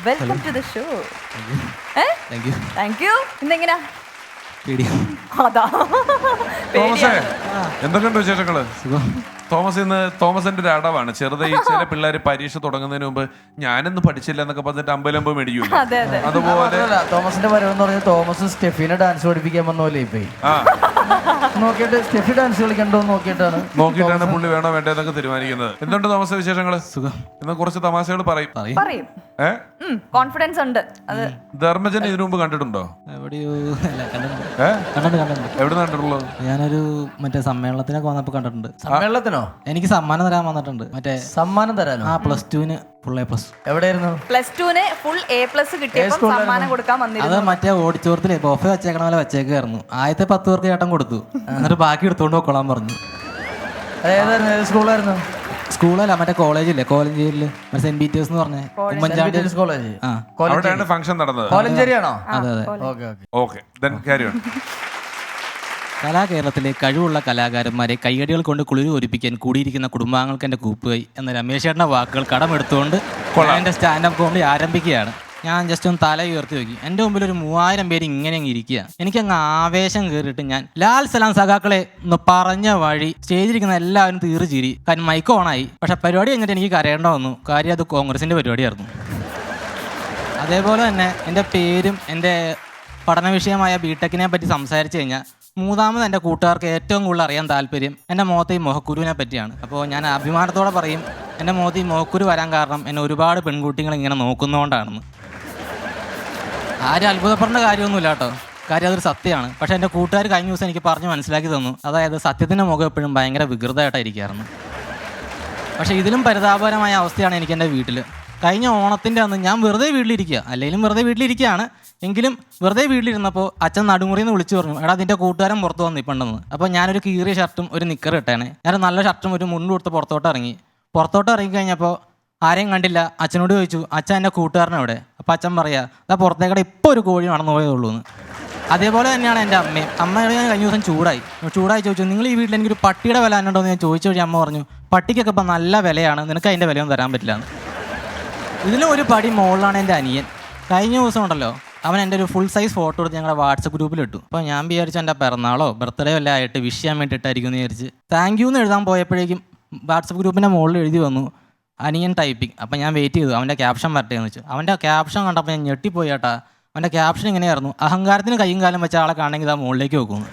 Welcome to the show. Thank you. ഇന്നെങ്ങനാ അതാ എന്തൊക്കെയുണ്ട് വിശേഷങ്ങള്? തോമസിന്റെ ഒരു അടവാണ് ചെറുതെ ഈ ചില പിള്ളേർ പരീക്ഷ തുടങ്ങുന്നതിന് മുമ്പ് ഞാനൊന്നും പഠിച്ചില്ല എന്നൊക്കെ പറഞ്ഞിട്ട് അമ്പലമ്പ് മേടിക്കൂല. അതെ അതെ. അതുപോലെ തോമസിന്റെ വരവെന്ന് പറഞ്ഞാൽ തോമസ് സ്റ്റെഫിനെ ഡാൻസ് പഠിപ്പിക്കാൻ വന്ന പോലെ ഇപ്പൊ ആ നോക്കിയിട്ട് സ്റ്റെഫി ഡാൻസ് കളിക്കണ്ടോ നോക്കിയിട്ടാണ് പുള്ളി വേണോ വേണ്ടതെന്നൊക്കെ തീരുമാനിക്കുന്നത്. എന്തുണ്ട് തോമസ് വിശേഷങ്ങള്? സുഖം. ഇന്ന് കുറച്ച് തമാശകൾ പറയും. പറയും. കോൺഫിഡൻസ് ഉണ്ട്. അത് ധർമ്മജൻ ഇതിനു മുമ്പ് കണ്ടിട്ടുണ്ടോ? എവിടെയോ കണ്ടിട്ടുണ്ട്. എവിടെ കണ്ടിട്ടുള്ളത്? ഞാനൊരു മറ്റേ സമ്മേളനത്തിനൊക്കെ വന്നപ്പോ കണ്ടിട്ടുണ്ട്. സമ്മേളനത്തിനോ? എനിക്ക് സമ്മാനം തരാൻ വന്നിട്ടുണ്ട്. മറ്റേ സമ്മാനം തരാനോ? +2 ഫുൾ A+. എവിടെയായിരുന്നു? +2 ഫുൾ A+ കിട്ടിയപ്പോൾ സമ്മാനം കൊടുക്കാൻ അത് വന്നിരുന്നു. മറ്റേ ഓഡിറ്റോറിയത്തിലെ ബൊഫെ വെച്ചേക്കണ പോലെ വെച്ചേക്കായിരുന്നു. ആദ്യത്തെ 10 പേർക്ക് ചേട്ടൻ കൊടുത്തു. എന്നിട്ട് ബാക്കി എടുത്തോണ്ട് പോക്കോളാൻ പറഞ്ഞു. ഏതായിരുന്നു? ഏത് സ്കൂളായിരുന്നു? സ്കൂളല്ല, മറ്റേ കോളേജില്ലേ, കോലഞ്ചേരിയില് സെന്റ് പീറ്റേഴ്സ് എന്ന് പറഞ്ഞ ഉമ്മൻചാണ്ടി കോളേജ്. ആ അവിടെയാണ് ഫംഗ്ഷൻ നടന്നത്. കോലഞ്ചേരിയാണോ? അതെ അതെ. Okay then carry on. കലാകേരളത്തിലെ കഴിവുള്ള കലാകാരന്മാരെ കൈയടികൾ കൊണ്ട് കുളിര് ഒരിപ്പിക്കാൻ കൂടിയിരിക്കുന്ന കുടുംബാംഗങ്ങൾക്ക് എൻ്റെ കൂപ്പുകൈ എന്ന രമേശ് ചേട്ടൻ്റെ വാക്കുകൾ കടമെടുത്തുകൊണ്ട് എൻ്റെ സ്റ്റാൻഡപ്പ് കോമഡി ആരംഭിക്കുകയാണ്. ഞാൻ ജസ്റ്റ് ഒന്ന് തല ഉയർത്തി നോക്കി. എൻ്റെ മുമ്പിൽ ഒരു 3000 പേര് ഇങ്ങനെ അങ്ങ് ഇരിക്കുക. എനിക്കങ്ങ് ആവേശം കയറിയിട്ട് ഞാൻ ലാൽ സലാം സഖാക്കളെ ഒന്ന് പറഞ്ഞ വഴി സ്റ്റേജിലിരിക്കുന്ന എല്ലാവരും തീർ ചിരി. കാരണം മൈക്ക് ഓണായി. പക്ഷെ പരിപാടി കഴിഞ്ഞിട്ട് എനിക്ക് കരയേണ്ട വന്നു. കാര്യം അത് കോൺഗ്രസിൻ്റെ പരിപാടിയായിരുന്നു. അതേപോലെ തന്നെ എൻ്റെ പേരും എൻ്റെ പഠന വിഷയമായ ബിടെക്കിനെ പറ്റി സംസാരിച്ചു കഴിഞ്ഞാൽ മൂന്നാമത് എൻ്റെ കൂട്ടുകാർക്ക് ഏറ്റവും കൂടുതൽ അറിയാൻ താല്പര്യം എൻ്റെ മുഖത്ത് ഈ മുഖക്കുരുവിനെ പറ്റിയാണ്. അപ്പോൾ ഞാൻ അഭിമാനത്തോടെ പറയും, എൻ്റെ മുഖത്ത് ഈ മുഖക്കുരു വരാൻ കാരണം എന്നെ ഒരുപാട് പെൺകുട്ടികൾ ഇങ്ങനെ നോക്കുന്നതുകൊണ്ടാണെന്ന്. ആരും അത്ഭുതപ്പെടേണ്ട കാര്യമൊന്നുമില്ല കേട്ടോ, കാര്യം അതൊരു സത്യമാണ്. പക്ഷേ എൻ്റെ കൂട്ടുകാർ കഴിഞ്ഞ ദിവസം എനിക്ക് പറഞ്ഞ് മനസ്സിലാക്കി തന്നു, അതായത് സത്യത്തിൻ്റെ മുഖം എപ്പോഴും ഭയങ്കര വികൃതമായിട്ടായിരിക്കായിരുന്നു. പക്ഷേ ഇതിലും പരിതാപകരമായ അവസ്ഥയാണ് എനിക്ക് എൻ്റെ വീട്ടിൽ. കഴിഞ്ഞ ഓണത്തിൻ്റെ അന്ന് ഞാൻ വെറുതെ വീട്ടിലിരിക്കുക, അല്ലെങ്കിലും വെറുതെ വീട്ടിലിരിക്കുകയാണ്, എങ്കിലും വെറുതെ വീട്ടിലിരുന്നപ്പോൾ അച്ഛൻ നടുമുറിയിൽ നിന്ന് വിളിച്ചു പറഞ്ഞു, എടാ അതിൻ്റെ കൂട്ടുകാരൻ പുറത്ത് വന്നിട്ടുണ്ടെന്ന്. അപ്പോൾ ഞാനൊരു കീറിയ ഷർട്ടും ഒരു നിക്കർ ഇട്ടേനെ. ഞാൻ നല്ല ഷർട്ടും ഒരു മുണ്ടും കൊടുത്ത് പുറത്തോട്ട് ഇറങ്ങിക്കഴിഞ്ഞപ്പോൾ ആരെയും കണ്ടില്ല. അച്ഛനോട് ചോദിച്ചു, അച്ഛൻ എൻ്റെ കൂട്ടുകാരനെവിടെ? അപ്പോൾ അച്ഛൻ പറയാ, അതാ പുറത്തേക്കടെ ഇപ്പോൾ ഒരു കോഴി നടന്നു പോയതുള്ളൂ എന്ന്. അതേപോലെ തന്നെയാണ് എൻ്റെ അമ്മയും. അമ്മയോട് ഞാൻ കഴിഞ്ഞ ദിവസം ചൂടായി ചോദിച്ചു, നിങ്ങൾ ഈ വീട്ടിൽ എനിക്കൊരു പട്ടിയുടെ വില ഉണ്ടോ എന്ന് ഞാൻ ചോദിച്ചു വഴി അമ്മ പറഞ്ഞു, പട്ടിക്കൊക്കെ ഇപ്പം നല്ല വിലയാണ്, നിനക്ക് അതിൻ്റെ വിലയൊന്നും തരാൻ പറ്റില്ല എന്ന്. ഇതിലും ഒരു പടി മുകളിലാണ് എൻ്റെ അനിയൻ. കഴിഞ്ഞ ദിവസം ഉണ്ടല്ലോ, അവൻ എൻ്റെ ഒരു ഫുൾ സൈസ് ഫോട്ടോ എടുത്ത് ഞങ്ങളുടെ വാട്സപ്പ് ഗ്രൂപ്പിൽ ഇട്ടു. അപ്പോൾ ഞാൻ വിചാരിച്ചു എൻ്റെ പിറന്നാളോ ബർത്ത്ഡേയോ എല്ലാം ആയിട്ട് വിഷ് ചെയ്യാൻ വേണ്ടിയിട്ടായിരിക്കും എന്ന് വിചാരിച്ച് താങ്ക് യു എന്ന് എഴുതാൻ പോയപ്പോഴേക്കും വാട്സപ്പ് ഗ്രൂപ്പിൻ്റെ മുകളിൽ എഴുതി വന്നു അനിയൻ ടൈപ്പിംഗ്. അപ്പം ഞാൻ വെയിറ്റ് ചെയ്തു അവൻ്റെ ക്യാപ്ഷൻ വരട്ടെ എന്ന് വെച്ചു. അവൻ്റെ ക്യാപ്ഷൻ കണ്ടപ്പോൾ ഞാൻ ഞെട്ടിപ്പോയി കേട്ടാ. അവൻ്റെ ക്യാപ്ഷൻ ഇങ്ങനെയായിരുന്നു, അഹങ്കാരത്തിന് കയ്യും കാലം വെച്ച ആളെ കാണണമെങ്കിൽ ആ മുകളിലേക്ക് വെക്കുന്നു.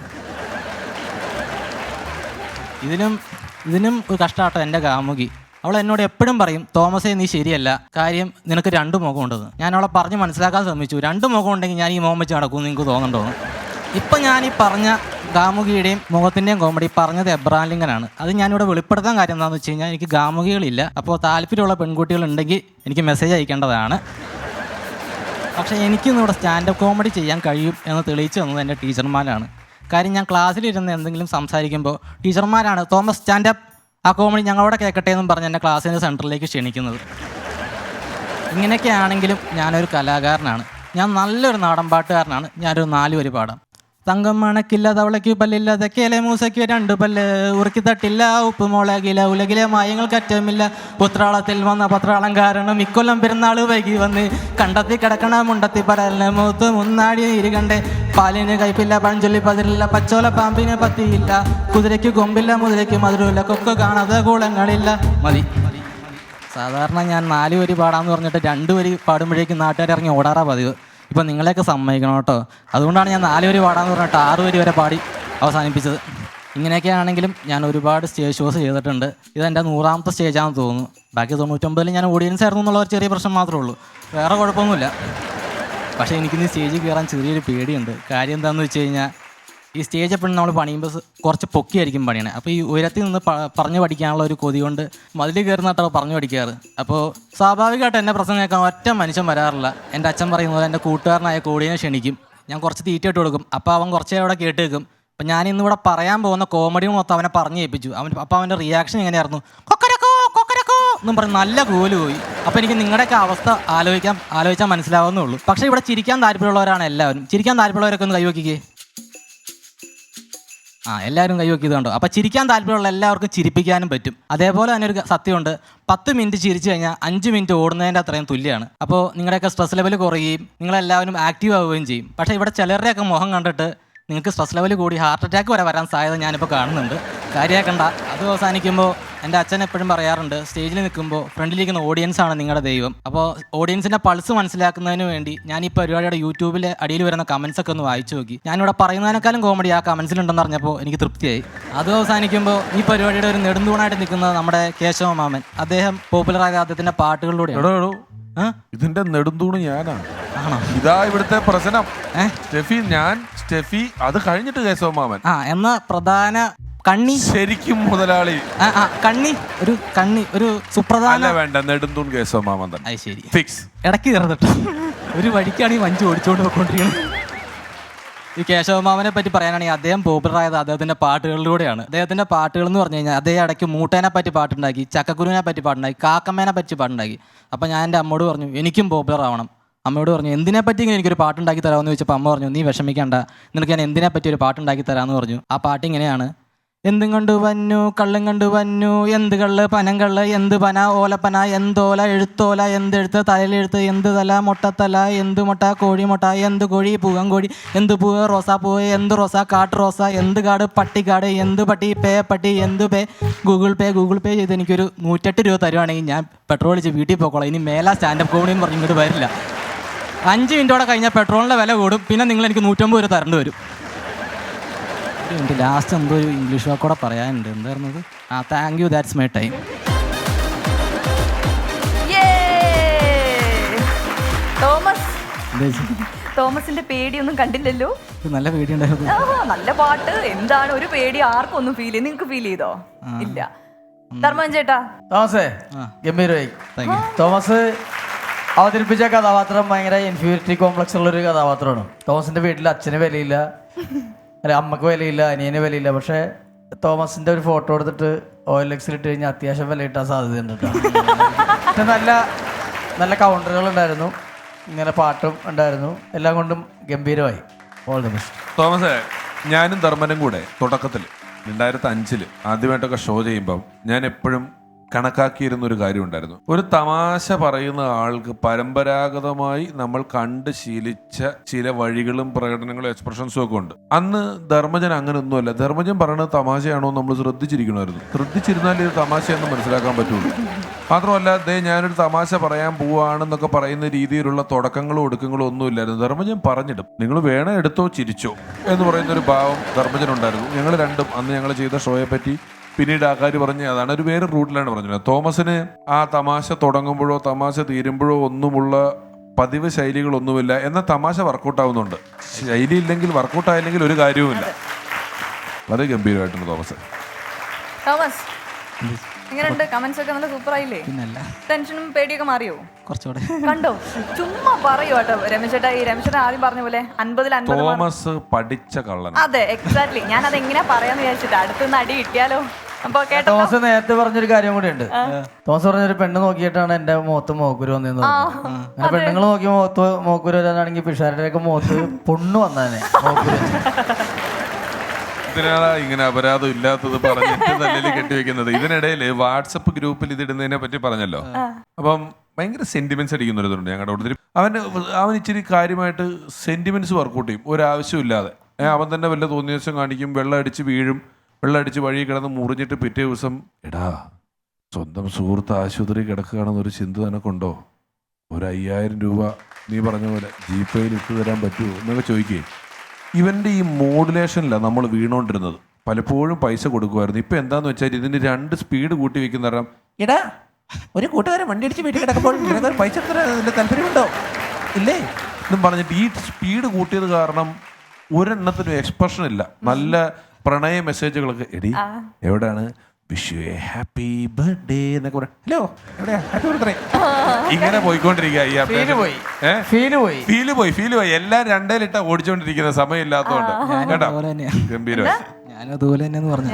ഇതിനും ഒരു കഷ്ടമാട്ടോ എൻ്റെ കാമുകി. അവൾ എന്നോട് എപ്പോഴും പറയും, തോമസേ നീ ശരിയല്ല, കാര്യം നിനക്ക് 2 മുഖം ഉണ്ടെന്ന്. ഞാൻ അവളെ പറഞ്ഞ് മനസ്സിലാക്കാൻ ശ്രമിച്ചു. 2 മുഖം ഉണ്ടെങ്കിൽ ഞാൻ ഈ മുഖം വെച്ച് നടക്കുമെന്ന് നിങ്ങൾക്ക് തോന്നണ്ടോന്ന്. ഇപ്പം ഞാൻ ഈ പറഞ്ഞ ഗാമുകിയുടെയും മുഖത്തിൻ്റെയും കോമഡി പറഞ്ഞത് എബ്രഹാം ലിങ്കനാണ്. അത് ഞാനിവിടെ വെളിപ്പെടുത്താൻ കാര്യം എന്താണെന്ന് വെച്ച് കഴിഞ്ഞാൽ, എനിക്ക് ഗാമുകികളില്ല. അപ്പോൾ താല്പര്യമുള്ള പെൺകുട്ടികളുണ്ടെങ്കിൽ എനിക്ക് മെസ്സേജ് അയക്കേണ്ടതാണ്. പക്ഷേ എനിക്കിന്ന് ഇവിടെ സ്റ്റാൻഡപ്പ് കോമഡി ചെയ്യാൻ കഴിയും എന്ന് തെളിയിച്ചു തന്നത് എൻ്റെ ടീച്ചർമാരാണ്. കാര്യം ഞാൻ ക്ലാസ്സിലിരുന്ന് എന്തെങ്കിലും സംസാരിക്കുമ്പോൾ ടീച്ചർമാരാണ് തോമസ് സ്റ്റാൻഡപ്പ് ആ കോമഡി ഞങ്ങളോടെ കേൾക്കട്ടെ എന്നും പറഞ്ഞ് എൻ്റെ ക്ലാസ്സിൻ്റെ സെൻറ്ററിലേക്ക് ക്ഷണിക്കുന്നത്. ഇങ്ങനെയൊക്കെ ആണെങ്കിലും ഞാനൊരു കലാകാരനാണ്. ഞാൻ നല്ലൊരു നാടൻ പാട്ടുകാരനാണ്. ഞാനൊരു 4 വരി പാടാം. തങ്കം മണക്കില്ല തവളയ്ക്ക് പല്ലില്ല തെക്കേലെ മൂസയ്ക്ക് 2 പല്ല് ഉറുക്കി തട്ടില്ല ഉപ്പ് മുളകില്ല ഉലകിലെ മായങ്ങൾക്കറ്റമില്ല പുത്രാളത്തിൽ വന്ന പത്രാളം കാരണം ഇക്കൊല്ലം പെരുന്നാൾ വൈകി വന്ന് കണ്ടെത്തി കിടക്കണ മുണ്ടത്തി പടലിന് മൂത്ത് മുന്നാടി ഇരികണ്ടേ പാലിന് കയ്പില്ല പഴഞ്ചൊല്ലി പതിരില്ല പച്ചോല പാമ്പിന് പത്തിയില്ല കുതിരയ്ക്ക് കൊമ്പില്ല മുതിരയ്ക്ക് മധുരമില്ല കൊക്ക് കാണാതെ കൂളങ്ങളില്ല. മതി. സാധാരണ ഞാൻ 4 വരി പാടാമെന്ന് പറഞ്ഞിട്ട് 2 വരി പാടുമ്പോഴേക്കും നാട്ടുകാരിറങ്ങി ഓടാറാ പതിവ്. ഇപ്പം നിങ്ങളെയൊക്കെ സമ്മതിക്കണം കേട്ടോ. അതുകൊണ്ടാണ് ഞാൻ 4 വരി പാടാമെന്ന് പറഞ്ഞിട്ട് 6 വരി വരെ പാടി അവസാനിപ്പിച്ചത്. ഇങ്ങനെയൊക്കെ ആണെങ്കിലും ഞാൻ ഒരുപാട് സ്റ്റേജ് ഷോസ് ചെയ്തിട്ടുണ്ട്. ഇതെൻ്റെ 100ാമത്തെ സ്റ്റേജാണെന്ന് തോന്നുന്നു. ബാക്കി 99-ൽ ഞാൻ ഓഡിയൻസ് ആയിരുന്നു എന്നുള്ള ഒരു ചെറിയ പ്രശ്നം മാത്രമേ ഉള്ളൂ, വേറെ കുഴപ്പമൊന്നുമില്ല. പക്ഷേ എനിക്കിന്ന് സ്റ്റേജിൽ കയറാൻ ചെറിയൊരു പേടിയുണ്ട്. കാര്യം എന്താണെന്ന് വെച്ച് കഴിഞ്ഞാൽ, ഈ സ്റ്റേജ് എപ്പോഴും നമ്മൾ പണിയുമ്പോൾ കുറച്ച് പൊക്കിയായിരിക്കും പണിയണേ. അപ്പോൾ ഈ ഉയരത്തിൽ നിന്ന് പറഞ്ഞു പഠിക്കാനുള്ള ഒരു കൊതി കൊണ്ട് മതിൽ കയറുന്നിട്ടാണ് പറഞ്ഞു പഠിക്കാറ്. അപ്പോൾ സ്വാഭാവികമായിട്ട് എന്നെ പ്രസംഗം കേൾക്കാൻ ഒറ്റ മനുഷ്യൻ വരാറില്ല. എൻ്റെ അച്ഛൻ പറയുന്നത് എൻ്റെ കൂട്ടുകാരനായ കോടിയെ ക്ഷണിക്കും, ഞാൻ കുറച്ച് തീറ്റ ഇട്ട് കൊടുക്കും, അപ്പോൾ അവൻ കുറച്ചേ അവിടെ കേട്ട് വെക്കും. അപ്പം ഞാൻ ഇന്നിവിടെ പറയാൻ പോകുന്ന കോമഡി മൊത്തം അവനെ പറഞ്ഞു കേൾപ്പിച്ചു. അപ്പോൾ അവൻ്റെ റിയാക്ഷൻ എങ്ങനെയായിരുന്നു, കൊക്കരക്കോ കൊക്കരക്കോ എന്നും പറഞ്ഞ് നല്ല കോല് പോയി. അപ്പോൾ എനിക്ക് നിങ്ങളുടെയൊക്കെ അവസ്ഥ ആലോചിച്ചാൽ മനസ്സിലാവുന്നേ ഉള്ളൂ. പക്ഷേ ഇവിടെ ചിരിക്കാൻ താല്പര്യമുള്ളവരാണ് എല്ലാവരും. ചിരിക്കാൻ താല്പര്യമുള്ളവരൊക്കെ ഒന്ന് കൈവക്കിക്കേ. എല്ലാവരും കൈവക്കിയത് കണ്ടോ. അപ്പോൾ ചിരിക്കാൻ താല്പര്യമുള്ള എല്ലാവർക്കും ചിരിപ്പിക്കാനും പറ്റും. അതേപോലെ തന്നെ ഒരു സത്യമുണ്ട്, 10 മിനിറ്റ് ചിരിച്ചു കഴിഞ്ഞാൽ 5 മിനിറ്റ് ഓടുന്നതിൻ്റെ അത്രയും തുല്യമാണ്. അപ്പോൾ നിങ്ങളുടെയൊക്കെ സ്ട്രെസ് ലെവൽ കുറയുകയും നിങ്ങളെല്ലാവരും ആക്റ്റീവ് ആവുകയും ചെയ്യും. പക്ഷേ ഇവിടെ ചിലരുടെയൊക്കെ മുഖം കണ്ടിട്ട് നിങ്ങൾക്ക് സ്ട്രെസ് ലെവൽ കൂടി ഹാർട്ട് അറ്റാക്ക് വരെ വരാൻ സാധ്യത ഞാനിപ്പോൾ കാണുന്നുണ്ട്. കാര്യമാക്കണ്ട. അത് അവസാനിക്കുമ്പോൾ എൻ്റെ അച്ഛൻ എപ്പോഴും പറയാറുണ്ട്, സ്റ്റേജിൽ നിൽക്കുമ്പോൾ ഫ്രണ്ടിലിരിക്കുന്ന ഓഡിയൻസ് ആണ് നിങ്ങളുടെ ദൈവം. അപ്പോൾ ഓഡിയൻസിൻ്റെ പൾസ് മനസ്സിലാക്കുന്നതിന് വേണ്ടി ഞാൻ ഈ പരിപാടിയുടെ യൂട്യൂബിലെ അടിയിൽ വരുന്ന കമൻസ് ഒക്കെ ഒന്ന് വായിച്ചു നോക്കി. ഞാനിവിടെ പറയുന്നതിനേക്കാളും കോമഡി ആ കമൻസിലുണ്ടെന്ന് അറിഞ്ഞപ്പോൾ എനിക്ക് തൃപ്തിയായി. അത് അവസാനിക്കുമ്പോൾ ഈ പരിപാടിയുടെ ഒരു നെടുന്തൂണായിട്ട് നിൽക്കുന്നത് നമ്മുടെ കേശവ മാമൻ. അദ്ദേഹം പോപ്പുലറായ അദ്ദേഹത്തിൻ്റെ പാട്ടുകളിലൂടെയാണ്. ഇതിന്റെ നെടുന്തൂണ് ഞാനാണ്. ഇതാ ഇവിടുത്തെ പ്രശ്നം. സ്റ്റെഫി അത് കഴിഞ്ഞിട്ട് കേശവ മാമൻ. എന്ന പ്രധാന കണ്ണി ശരിക്കും മുതലാളി ഒരു സുപ്രധാന വേണ്ട നെടുന്തൂൺ കേശവ മാമൻ തന്നെ. ശരി, ഫിക്സ്. ഇടയ്ക്ക് ചേർന്നിട്ട് ഒരു വഴിക്കാണ് ഈ വഞ്ചി ഓടിച്ചോണ്ട് പോയിക്കൊണ്ടിരിക്കുന്നത്. ഈ കേശവമാമനെ പറ്റി പറയാനാണെങ്കിൽ അദ്ദേഹം പോപ്പുലറായത് അദ്ദേഹത്തിൻ്റെ പാട്ടുകളിലൂടെയാണ്. അദ്ദേഹത്തിൻ്റെ പാട്ടുകൾ എന്ന് പറഞ്ഞു കഴിഞ്ഞാൽ അദ്ദേഹം ഇടയ്ക്ക് മൂട്ടേനെ പറ്റി പാട്ടുണ്ടാക്കി, ചക്കക്കുരുവിനെ പറ്റി പാട്ടുണ്ടാക്കി, കാക്കമ്മേനെ പറ്റി പാട്ടുണ്ടാക്കി. അപ്പോൾ ഞാൻ എൻ്റെ അമ്മയോട് പറഞ്ഞു എനിക്കും പോപ്പുലർ ആവണം. അമ്മയോട് പറഞ്ഞു എന്തിനെ പറ്റി ഇങ്ങനെ എനിക്കൊരു പാട്ടുണ്ടാക്കി തരാമെന്ന് ചോദിച്ചപ്പോൾ അമ്മ പറഞ്ഞു നീ വിഷമിക്കണ്ട, നിനക്ക് ഞാൻ എന്തിനെ പറ്റി ഒരു പാട്ടുണ്ടാക്കി തരാമെന്ന് പറഞ്ഞു. ആ പാട്ട് ഇങ്ങനെയാണ്: എന്തും കണ്ടു വന്നു കള്ളും കണ്ടു വന്നു, എന്ത് കള്ള് പനം കള്ള്, എന്ത് പന ഓലപ്പന, എന്തോല എഴുത്തോല, എന്തെഴുത്ത് തലയിലെഴുത്ത്, എന്ത് തല മൊട്ടത്തല, എന്ത് മൊട്ട കോഴിമൊട്ട, എന്ത് കോഴി പൂവൻ കോഴി, എന്ത് പൂവ് റോസാ പൂവ്, എന്ത് റോസ കാട്ട് റോസ, എന്ത് കാട് പട്ടിക്കാട്, എന്ത് പട്ടി പേ പട്ടി, എന്ത് പേ ഗൂഗിൾ പേ ചെയ്ത് എനിക്കൊരു 108 രൂപ തരുവാണെങ്കിൽ ഞാൻ പെട്രോൾ അടിച്ച് വീട്ടിൽ പോയിക്കോളാം. ഇനി മേലാ സ്റ്റാൻഡപ്പ് കോമഡിയെന്ന് പറഞ്ഞ് ഇങ്ങോട്ട് വരില്ല. 5 മിനിറ്റോടെ കഴിഞ്ഞാൽ പെട്രോളിൻ്റെ വില കൂടും, പിന്നെ നിങ്ങൾ എനിക്ക് 150 രൂപ തരേണ്ടി വരും. എൻ്റെ ലാസ്റ്റ് എന്തോ ഒരു ഇംഗ്ലീഷ് വാക്കോടെ പറയാനുണ്ട്. എന്തായിരുന്നത്? Thank you, that's my time. തോമസിന്റെ പേടിയൊന്നും കണ്ടില്ലല്ലോ. നല്ല പേടിയുണ്ടായിരുന്നു. നല്ല പാട്ട്. എന്താണ് ഒരു പേടി ആർക്കും ഒന്നും ഫീൽ ചെയ്ത്? നിങ്ങൾക്ക് ഫീൽ ചെയ്തോ? ഇല്ല. ധർമ്മൻ ചേട്ടാ? തോമസേ ഗംഭീരമായി. തോമസ് അവതരിപ്പിച്ച കഥാപാത്രം ഭയങ്കര ഇൻഫീരിയറിറ്റി കോംപ്ലക്സ് ഉള്ളൊരു കഥാപാത്രമാണ്. തോമസിന്റെ വീട്ടിൽ അച്ഛന് വിലയില്ല, അമ്മക്ക് വിലയില്ല, അനിയന് വിലയില്ല. പക്ഷെ തോമസിന്റെ ഒരു ഫോട്ടോ എടുത്തിട്ട് OLX ഇട്ട് കഴിഞ്ഞാൽ അത്യാവശ്യം വില കിട്ടാൻ സാധ്യതയുണ്ട് കേട്ടോ. പക്ഷെ നല്ല നല്ല കൗണ്ടറുകൾ ഉണ്ടായിരുന്നു, ഇങ്ങനെ പാട്ടും ഉണ്ടായിരുന്നു, എല്ലാം കൊണ്ടും ഗംഭീരമായി. All the best. തോമസേ, ഞാനും ധർമ്മനും കൂടെ തുടക്കത്തിൽ 2005 ആദ്യമായിട്ടൊക്കെ ഷോ ചെയ്യുമ്പം ഞാൻ എപ്പോഴും കണക്കാക്കിയിരുന്നൊരു കാര്യം ഉണ്ടായിരുന്നു. ഒരു തമാശ പറയുന്ന ആൾക്ക് പരമ്പരാഗതമായി നമ്മൾ കണ്ട് ശീലിച്ച ചില വഴികളും പ്രകടനങ്ങളും എക്സ്പ്രഷൻസും ഒക്കെ ഉണ്ട്. അന്ന് ധർമ്മജൻ അങ്ങനെ ഒന്നുമല്ല. ധർമ്മജൻ പറയുന്നത് തമാശയാണോ നമ്മൾ ശ്രദ്ധിച്ചിരിക്കണമായിരുന്നു. ശ്രദ്ധിച്ചിരുന്നാലേ ഇത് തമാശയെന്ന് മനസ്സിലാക്കാൻ പറ്റുള്ളൂ. മാത്രമല്ല ഞാനൊരു തമാശ പറയാൻ പോവാണെന്നൊക്കെ പറയുന്ന രീതിയിലുള്ള തുടക്കങ്ങളും ഒടുക്കങ്ങളും ഒന്നുമില്ലായിരുന്നു. ധർമ്മജൻ പറഞ്ഞിടും, നിങ്ങൾ വേണേ എടുത്തോ ചിരിച്ചോ എന്ന് പറയുന്നൊരു ഭാവം ധർമ്മജൻ ഉണ്ടായിരുന്നു. ഞങ്ങൾ രണ്ടും അന്ന് ഞങ്ങൾ ചെയ്ത ഷോയെ പറ്റി പിന്നീട് ആൾക്കാർ പറഞ്ഞ് അതാണ് ഒരു വേറെ റൂട്ടിലാണ് പറഞ്ഞത്. തോമസിന് ആ തമാശ തുടങ്ങുമ്പോഴോ തമാശ തീരുമ്പോഴോ ഒന്നുമുള്ള പതിവ് ശൈലികളൊന്നുമില്ല. എന്നാൽ തമാശ വർക്കൗട്ട് ആവുന്നുണ്ട്. ശൈലി ഇല്ലെങ്കിൽ വർക്കൗട്ട് ആയില്ലെങ്കിൽ ഒരു കാര്യവുമില്ല. വളരെ ഗംഭീരമായിട്ടുണ്ട് തോമസ്. തോമസ് എങ്ങനെയുണ്ട്? കമന്റ്സ് ഒക്കെ നല്ല സൂപ്പർ ആയില്ലേ? ടെൻഷനും പേടിയൊക്കെ മാറിയോ? കുറച്ചുകൂടെ കണ്ടോ? ചുമ്മാ പറയൂ കേട്ടോ രമേശേട്ടാ. ഈ രമേശേട്ടൻ ആദ്യം പറഞ്ഞ പോലെ 50-50 തോമസ് പഠിച്ച കള്ളൻ. അതെ, എക്സാക്ട്ലി. ഞാൻ അതെങ്ങനെയാ പറയാന്ന് വിചാരിച്ചിട്ട് അടുത്തുനിന്ന് അടി കിട്ടിയാലോ. അപ്പൊ കേട്ടോ, തോമസ് നേരത്തെ പറഞ്ഞൊരു കാര്യം കൂടി ഉണ്ട്. തോമസ് പറഞ്ഞൊരു പെണ്ണ് നോക്കിയിട്ടാണ് എന്റെ മുഖത്ത് മോക്കുരു വന്നതെന്ന് പറഞ്ഞു. അങ്ങനെ പെണ്ണുങ്ങൾ നോക്കി മുഖത്ത് മോക്കുരു വരാനാണെങ്കിൽ പിഷാരുടെയൊക്കെ മുഖത്ത് പൊണ്ണു വന്നേനെ മോക്കുരു. ഇതിനാണ് ഇങ്ങനെ അപരാധം ഇല്ലാത്തത് പറഞ്ഞിട്ട് തല്ലിൽ കെട്ടിവെക്കുന്നത്. ഇതിനിടയിൽ വാട്സപ്പ് ഗ്രൂപ്പിൽ ഇതിടുന്നതിനെ പറ്റി പറഞ്ഞല്ലോ. അപ്പം ഭയങ്കര സെന്റിമെന്റ്സ് അടിക്കുന്നൊരിതുണ്ട് ഞങ്ങളുടെ കൂട്ടത്തിൽ. അവൻ ഇച്ചിരി കാര്യമായിട്ട് സെന്റിമെന്റ്സ് വർക്കൗട്ട് ചെയ്യും ഒരാവശ്യമില്ലാതെ. അവൻ തന്നെ വല്ല തോന്നിയ ദിവസം കാണിക്കും, വെള്ളം അടിച്ച് വീഴും, വെള്ളം അടിച്ച് വഴി കിടന്ന് മുറിഞ്ഞിട്ട് പിറ്റേ ദിവസം എടാ സ്വന്തം സുഹൃത്ത് ആശുപത്രി കിടക്കുകയാണെന്നൊരു ചിന്ത നിനക്കുണ്ടോ? ഒരു 5000 രൂപ നീ പറഞ്ഞ പോലെ GPayയിൽ ഇട്ട് തരാൻ പറ്റുമോ എന്നൊക്കെ ചോദിക്കുകയും. ഇവൻ്റെ ഈ മോഡുലേഷനിലാണ് നമ്മൾ വീണോണ്ടിരുന്നത്. പലപ്പോഴും പൈസ കൊടുക്കുമായിരുന്നു. ഇപ്പം എന്താന്ന് വെച്ചാൽ ഇതിന് 2 സ്പീഡ് കൂട്ടി വെക്കുന്ന കാരണം എടാ ഒരു കൂട്ടുകാരൻ വണ്ടി അടിച്ച് വീട്ടിൽ കിടക്കുമ്പോൾ പൈസ താല്പര്യമുണ്ടോ ഇല്ലേ എന്നും പറഞ്ഞിട്ട് ഈ സ്പീഡ് കൂട്ടിയത് കാരണം ഒരെണ്ണത്തിനും എക്സ്പ്രഷൻ ഇല്ല. നല്ല പ്രണയ മെസ്സേജുകളൊക്കെ എടി എവിടെയാണ്, wish you A happy birthday എന്നൊക്കെ പറയാം, ഹലോ എവിടെയാ ഹാപ്പി ബർത്ത്ഡേ, ഇങ്ങനെ പോയിക്കൊണ്ടിരിക്കുക. ഫീല് പോയി എല്ലാം 2-ലിട്ട ഓടിച്ചോണ്ടിരിക്കുന്ന സമയം ഇല്ലാത്തതുകൊണ്ട് കേട്ടോ. ഗംഭീരമായി. ഞാനും അതുപോലെ തന്നെ പറഞ്ഞു.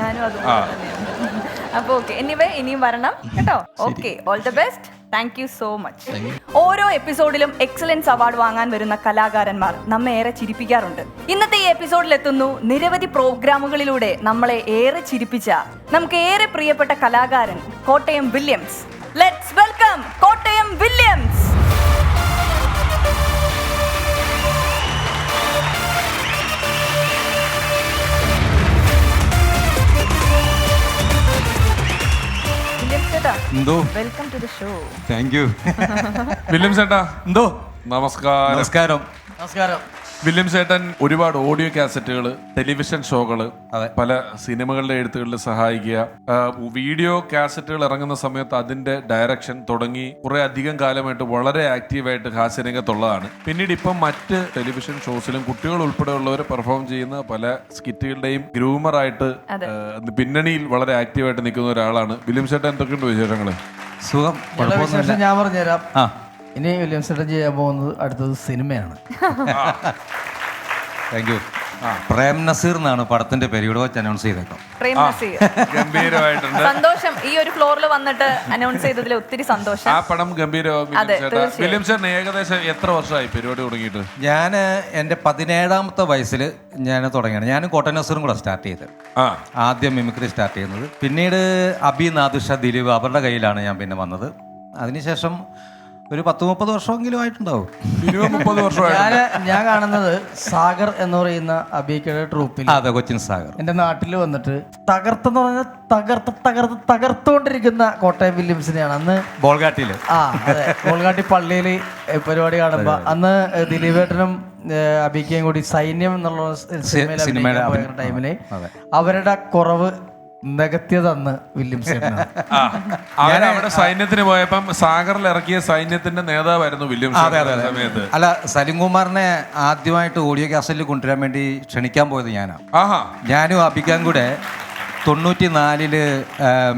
അപ്പൊ ഓക്കെ, എനിവേ ഇനിയും വരണം കേട്ടോ. Okay, all the best. Thank you so much. ഓരോ എപ്പിസോഡിലും എക്സലൻസ് അവാർഡ് വാങ്ങാൻ വരുന്ന കലാകാരന്മാർ നമ്മെ ഏറെ ചിരിപ്പിക്കാറുണ്ട്. ഇന്നത്തെ ഈ എപ്പിസോഡിൽ എത്തുന്നു നിരവധി പ്രോഗ്രാമുകളിലൂടെ നമ്മളെ ഏറെ ചിരിപ്പിച്ച നമുക്ക് ഏറെ പ്രിയപ്പെട്ട കലാകാരൻ Kottayam Williams. Let's welcome Kottayam Williams. എന്തോ welcome to the show. Thank you. William ചേട്ടാ എന്തോ നമസ്കാരം. നമസ്കാരം. നമസ്കാരം. വില്യം ചേട്ടൻ ഒരുപാട് ഓഡിയോ കാസറ്റുകൾ, ടെലിവിഷൻ ഷോകള്, അതെ. പല സിനിമകളുടെ എഴുത്തുകളിൽ സഹായിക്കുക, വീഡിയോ കാസറ്റുകൾ ഇറങ്ങുന്ന സമയത്ത് അതിന്റെ ഡയറക്ഷൻ തുടങ്ങി കുറെ അധികം കാലമായിട്ട് വളരെ ആക്റ്റീവായിട്ട് ഹാസ്യരംഗത്തുള്ളതാണ്. പിന്നീട് ഇപ്പം മറ്റ് ടെലിവിഷൻ ഷോസിലും കുട്ടികൾ ഉൾപ്പെടെയുള്ളവർ പെർഫോം ചെയ്യുന്ന പല സ്കിറ്റുകളുടെയും ഗ്രൂമറായിട്ട് പിന്നണിയിൽ വളരെ ആക്റ്റീവായിട്ട് നിൽക്കുന്ന ഒരാളാണ് വില്യം ചേട്ടൻ. എന്തൊക്കെയുണ്ട് വിശേഷങ്ങള്? സുഖം, കുഴപ്പമൊന്നുമില്ല. ഞാൻ പറഞ്ഞുതരാം. ആ, ഇനി വില്യം ചേട്ടൻ ചെയ്യാൻ പോകുന്നത് അടുത്തത് സിനിമയാണ്. Thank you. പ്രേം നസീർ എന്നാണ് പടത്തിന്റെ പേര്. ഇവിടെ വെച്ച് അനൗൺസ് ചെയ്തേക്കാം. പ്രേം നസീർ. ഗംഭീരമായിട്ടുണ്ട്. സന്തോഷം, ഈ ഒരു ഫ്ലോറിൽ വന്നിട്ട് അനൗൺസ് ചെയ്തതിൽ ഒത്തിരി സന്തോഷം. ആ പടം ഗംഭീരമാവും. വില്യം ചേട്ടൻ ഏകദേശം എത്ര വർഷമായി പരിപാടി തുടങ്ങിയിട്ട്? ഞാൻ എൻ്റെ 17ാമത്തെ വയസ്സിൽ ഞാൻ തുടങ്ങിയാണ്. ഞാൻ കോട്ടയം നസീറും കൂടെ സ്റ്റാർട്ട് ചെയ്തത്. ആദ്യം മിമിക്രി സ്റ്റാർട്ട് ചെയ്യുന്നത്. പിന്നീട് അബി, നാദിഷ, ദിലീപ് അവരുടെ കയ്യിലാണ് ഞാൻ പിന്നെ വന്നത്. അതിനുശേഷം ഒരു 10-30 വർഷമെങ്കിലും ആയിട്ടുണ്ടാവും. 30 വർഷമായിട്ട് ഞാൻ കാണുന്നത് സാഗർ എന്ന് പറയുന്ന അബിക്കയുടെ ട്രൂപ്പിൽ, അതെ, കൊച്ചിൻ സാഗർ എന്റെ നാട്ടിൽ വന്നിട്ട് തകർത്തെന്ന് പറഞ്ഞാൽ തകർത്തുകൊണ്ടിരിക്കുന്ന കോട്ടയം വില്യംസിനെയാണ് അന്ന് ബോൾഗാട്ടിയില്. അതെ, കോൾഗാട്ടി പള്ളിയിൽ പരിപാടി കാണുമ്പോ അന്ന് ദിലീപേട്ടനും അബിക്കയും കൂടി സൈന്യം എന്നുള്ള സിനിമയുടെ ടൈമില് അവരുടെ കുറവ് നികത്തിയതന്ന് വില്യംസ്. അവിടെ സൈന്യത്തിന് പോയപ്പം സാഗറിൽ ഇറക്കിയ സൈന്യത്തിന്റെ നേതാവായിരുന്നു വില്യംസ് സമയത്ത്. അല്ല, സലിംകുമാറിനെ ആദ്യമായിട്ട് ഓഡിയോ കാസറ്റിൽ കൊണ്ടുവരാൻ വേണ്ടി ക്ഷണിക്കാൻ പോയത് ഞാനാണ്. ഞാനും അബിക്കാൻ കൂടെ 94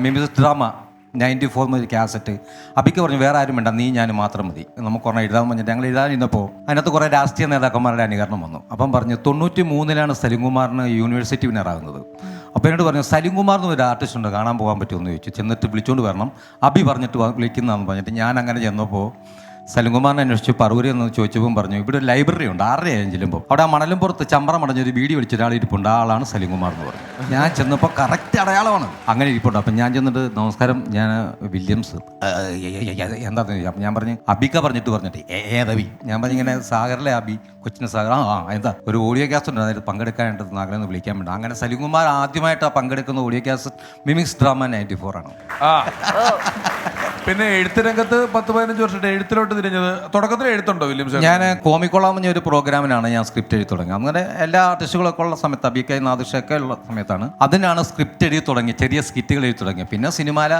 മിമിക്സ് ഡ്രാമ 94 കാസറ്റ്. അബിക്ക് പറഞ്ഞു വേറെ ആരും വേണ്ട, നീ ഞാൻ മാത്രം മതി, നമുക്ക് കുറേ എഴുതാൻ പറഞ്ഞിട്ട് ഞങ്ങൾ എഴുതാനിരുന്നപ്പോൾ അതിനകത്ത് കുറേ രാഷ്ട്രീയ നേതാക്കന്മാരുടെ അനുകരണം വന്നു. അപ്പം പറഞ്ഞു 93 സലിംകുമാറിന് യൂണിവേഴ്സിറ്റി വിന്നറാകുന്നത്. അപ്പോൾ എന്നോട് പറഞ്ഞു സലിംകുമാർ എന്നൊരു ആർട്ടിസ്റ്റ് ഉണ്ട്, കാണാൻ പോകാൻ പറ്റുമെന്ന് ചോദിച്ചു. ചെന്നിട്ട് വിളിച്ചുകൊണ്ട് വരണം, അബി പറഞ്ഞിട്ട് വിളിക്കുന്നതെന്ന് പറഞ്ഞിട്ട് ഞാൻ അങ്ങനെ ചെന്നപ്പോൾ സലിംകുമാറിനെ അന്വേഷിച്ചു പറവൂരി എന്ന് ചോദിച്ചപ്പോൾ പറഞ്ഞു ഇവിടെ ഒരു ലൈബ്രറി ഉണ്ട് 6:30 ചെല്ലുമ്പോൾ അവിടെ ആ മണലും പുറത്ത് ചമ്പ്രം അടഞ്ഞൊരു വീഡിയോ വിളിച്ച ഒരാൾ ഇരിപ്പുണ്ട്, ആളാണ് സലിംകുമാർ എന്ന് പറഞ്ഞു. ഞാൻ ചെന്നപ്പോൾ കറക്റ്റ് അടയാളമാണ് അങ്ങനെ ഇരിപ്പുണ്ട്. അപ്പം ഞാൻ ചെന്നിട്ട് നമസ്കാരം, ഞാൻ വില്യംസ്, എന്താണെന്ന് ചോദിച്ചു. അപ്പം ഞാൻ പറഞ്ഞു അബിക്ക പറഞ്ഞിട്ട് ഏതബി? ഞാൻ പറഞ്ഞു ഇങ്ങനെ സാഗറിലെ അബി, കൊച്ചിന് സാഗർ. എന്താ ഒരു ഓഡിയോ കാസ്റ്റ് ഉണ്ട്, അതായത് പങ്കെടുക്കാനായിട്ട് നാഗരെ ഒന്ന് വിളിക്കാൻ വേണ്ടി. അങ്ങനെ സലിംകുമാർ ആദ്യമായിട്ട് പങ്കെടുക്കുന്ന ഓഡിയോ കാസ്റ്റ് മിമിക്സ് ഡ്രാമ 94 ആണ്. പിന്നെ എഴുത്ത് രംഗത്ത് 10-15 വർഷമായിട്ട് എഴുത്തിലോട്ട് തിരിഞ്ഞത്. തുടക്കത്തിൽ എഴുത്തുണ്ടോ വില്യം? ഞാൻ കോമിക്കോളാം പറഞ്ഞ ഒരു പ്രോഗ്രാമിനാണ് ഞാൻ സ്ക്രിപ്റ്റ് എഴുതി തുടങ്ങി. അങ്ങനെ എല്ലാ ആർട്ടിസ്റ്റുകളൊക്കെ ഉള്ള സമയത്ത്, അബിക്കായി നാദിഷൊക്കെ ഉള്ള സമയത്താണ് അതിനാണ് സ്ക്രിപ്റ്റ് എഴുതി തുടങ്ങി, ചെറിയ സ്കിറ്റുകൾ എഴുതി തുടങ്ങി. പിന്നെ സിനിമാല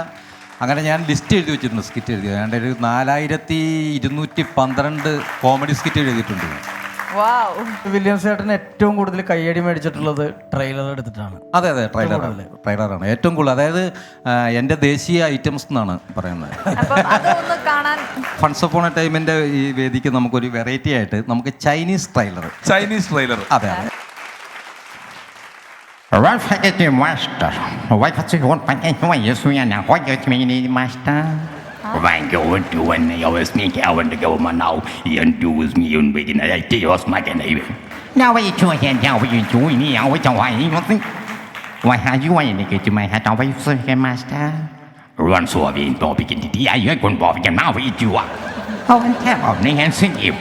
അങ്ങനെ ഞാൻ ലിസ്റ്റ് എഴുതി വെച്ചിട്ടുണ്ട്, സ്കിറ്റ് എഴുതി. ഏതാണ്ട് ഒരു 4212 കോമഡി സ്കിറ്റ് എഴുതിയിട്ടുണ്ട്. വില്യംസ് ചേട്ടൻ ഏറ്റവും കൂടുതൽ കയ്യടി മേടിച്ചിട്ടുള്ളത് ട്രെയിലർ എടുത്തിട്ടാണ്. അതെ, ട്രെയിലറാണ് ഏറ്റവും കൂടുതൽ. അതായത് എൻ്റെ ദേശീയ ഐറ്റംസ് എന്നാണ് പറയുന്നത്. ഫൺസ് അപ്പോൺ എ ടൈമിൻ്റെ ഈ വേദിക്ക് നമുക്കൊരു വെറൈറ്റി ആയിട്ട് നമുക്ക് ചൈനീസ് ട്രെയിലർ. അതെ. When you do when you was me, I want to go man now. You do with me and begin. I tell you, my can even. Now we do it, now we do me. I want to why you think? Why have you want to get to my hat away, master? Run so I mean, don't begin to die. You can bob again. Now we do what? Oh, and tell of me and sing you.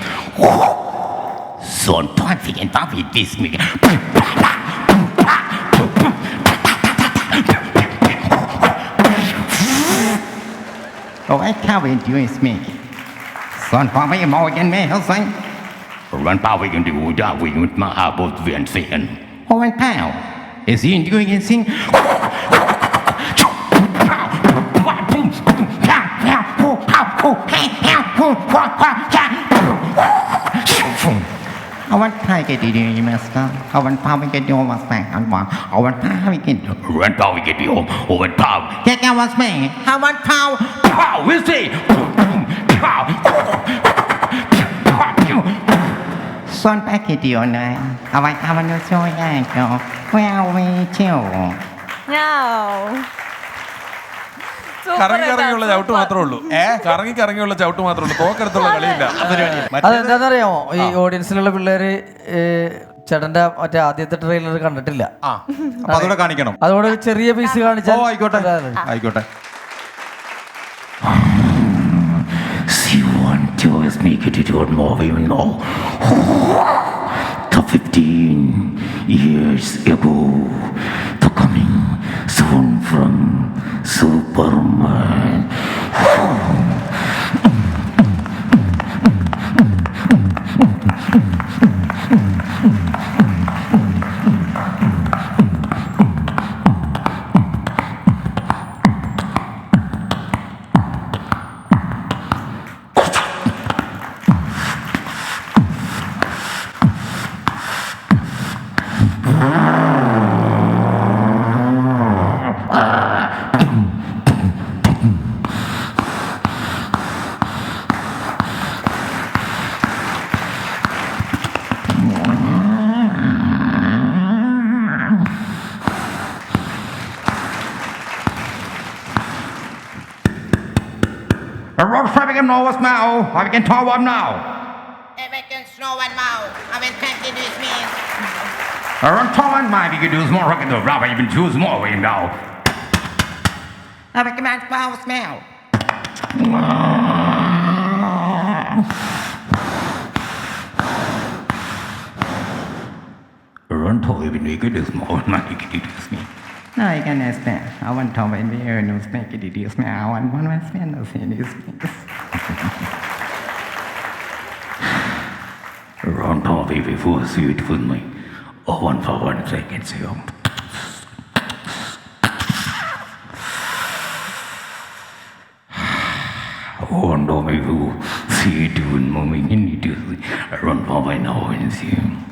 So don't forget that we this me. Oh, I can't do is me. Son, Papa, you more than me, Helsing. Run, Papa, you can do that. We can my about the and saying. Oh, and Pal, is he doing his thing? I want to get you, master. I want Papa get you almost back. I want Papa get you. Run, Papa get you. Oh, and Papa. Get that was me. I want Papa. Pow, is it? Pow. Son packet you now. I want to show you. Well, we chill. കറങ്ങിയുള്ള ചവിട്ട് മാത്രമേ ഉള്ളൂ. കറങ്ങിയുള്ള ചവിട്ട് മാത്രമേ ഉള്ളൂ. തോക്കരത്തുള്ള കളിയില്ല. അതെന്താണെന്നറിയാമോ, ഈ ഓഡിയൻസിലുള്ള പിള്ളേര് ചേട്ടന്റെ മറ്റേ ആദ്യത്തെ ട്രെയിലർ കണ്ടിട്ടില്ല. അതോടെ കാണിക്കണം. അതോടെ ചെറിയ പീസ് കാണിച്ചാൽ. ആയിക്കോട്ടെ. Just make it to your movie now. 15 years ago, the coming soon from Superman. Road traffic and Nova now. I can talk about now. American snow and mouse. I will pack it with me. Around Tom and my we can do more rock and the rubber, even choose more way now. American mouse smell. Around Tom even we can do more my we can do me. No, I can understand. I want to when we hear news make it is me. I want one man spend the same is me. Around Tom we force you to put me. Oh, 1 for 1 second, so. Oh, no, maybe we'll see it in moment. You need to run for my now and see him.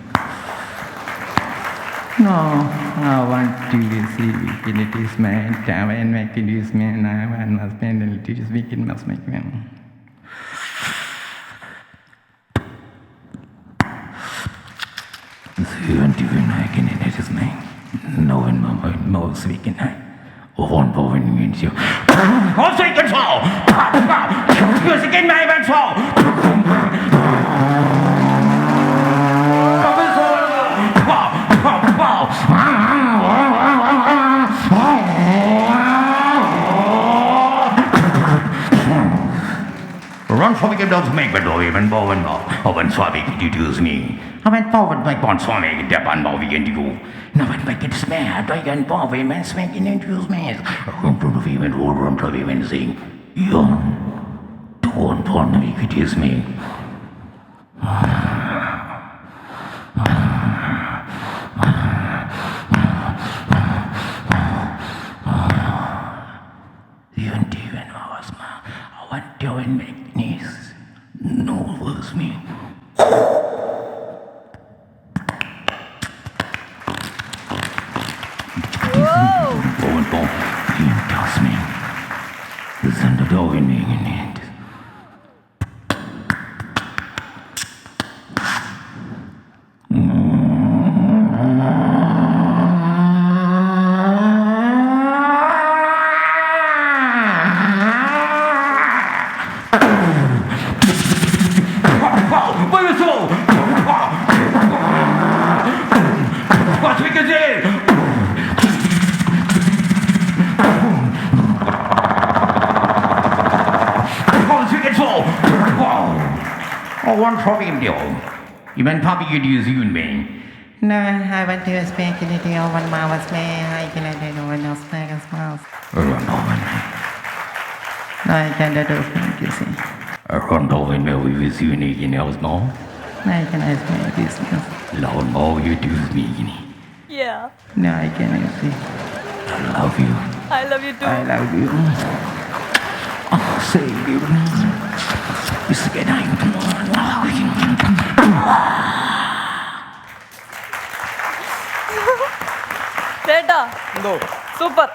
No, I want to see weekend it is man. Time and make it is man. I want must spend it is weekend must make man. See, and even I can in it is name. No one, my most weekend night. Oh, 1 for 1 against you. Oh, second fall! Music in my event fall! Run for me, don't make but even bow and bow. Oh, when Swami introduce me. I went forward like one Swami, step on bow again to go. Now, when make it smash, I can bow him and smack in introduce me. Run to the event, run to the event, sing. Yawn. Don't want to make it is me. Even was my, I want to make knees. No was me. Boom, he tells me. The son of the winning in it. What we can do? Oh, one problem deal. Even Papa could use you and me. No, I want to speak in it of one mouse man. I cannot do no one else make a mouse. Run over me. No, I cannot do it, you see. Run over me with you and anything else more. No, I cannot make this mouse. Lord, more you do me. Yeah, No, I cannot see. I love you. I love you too. I love you. Oh, say you. It's good night. ചേട്ടാ super.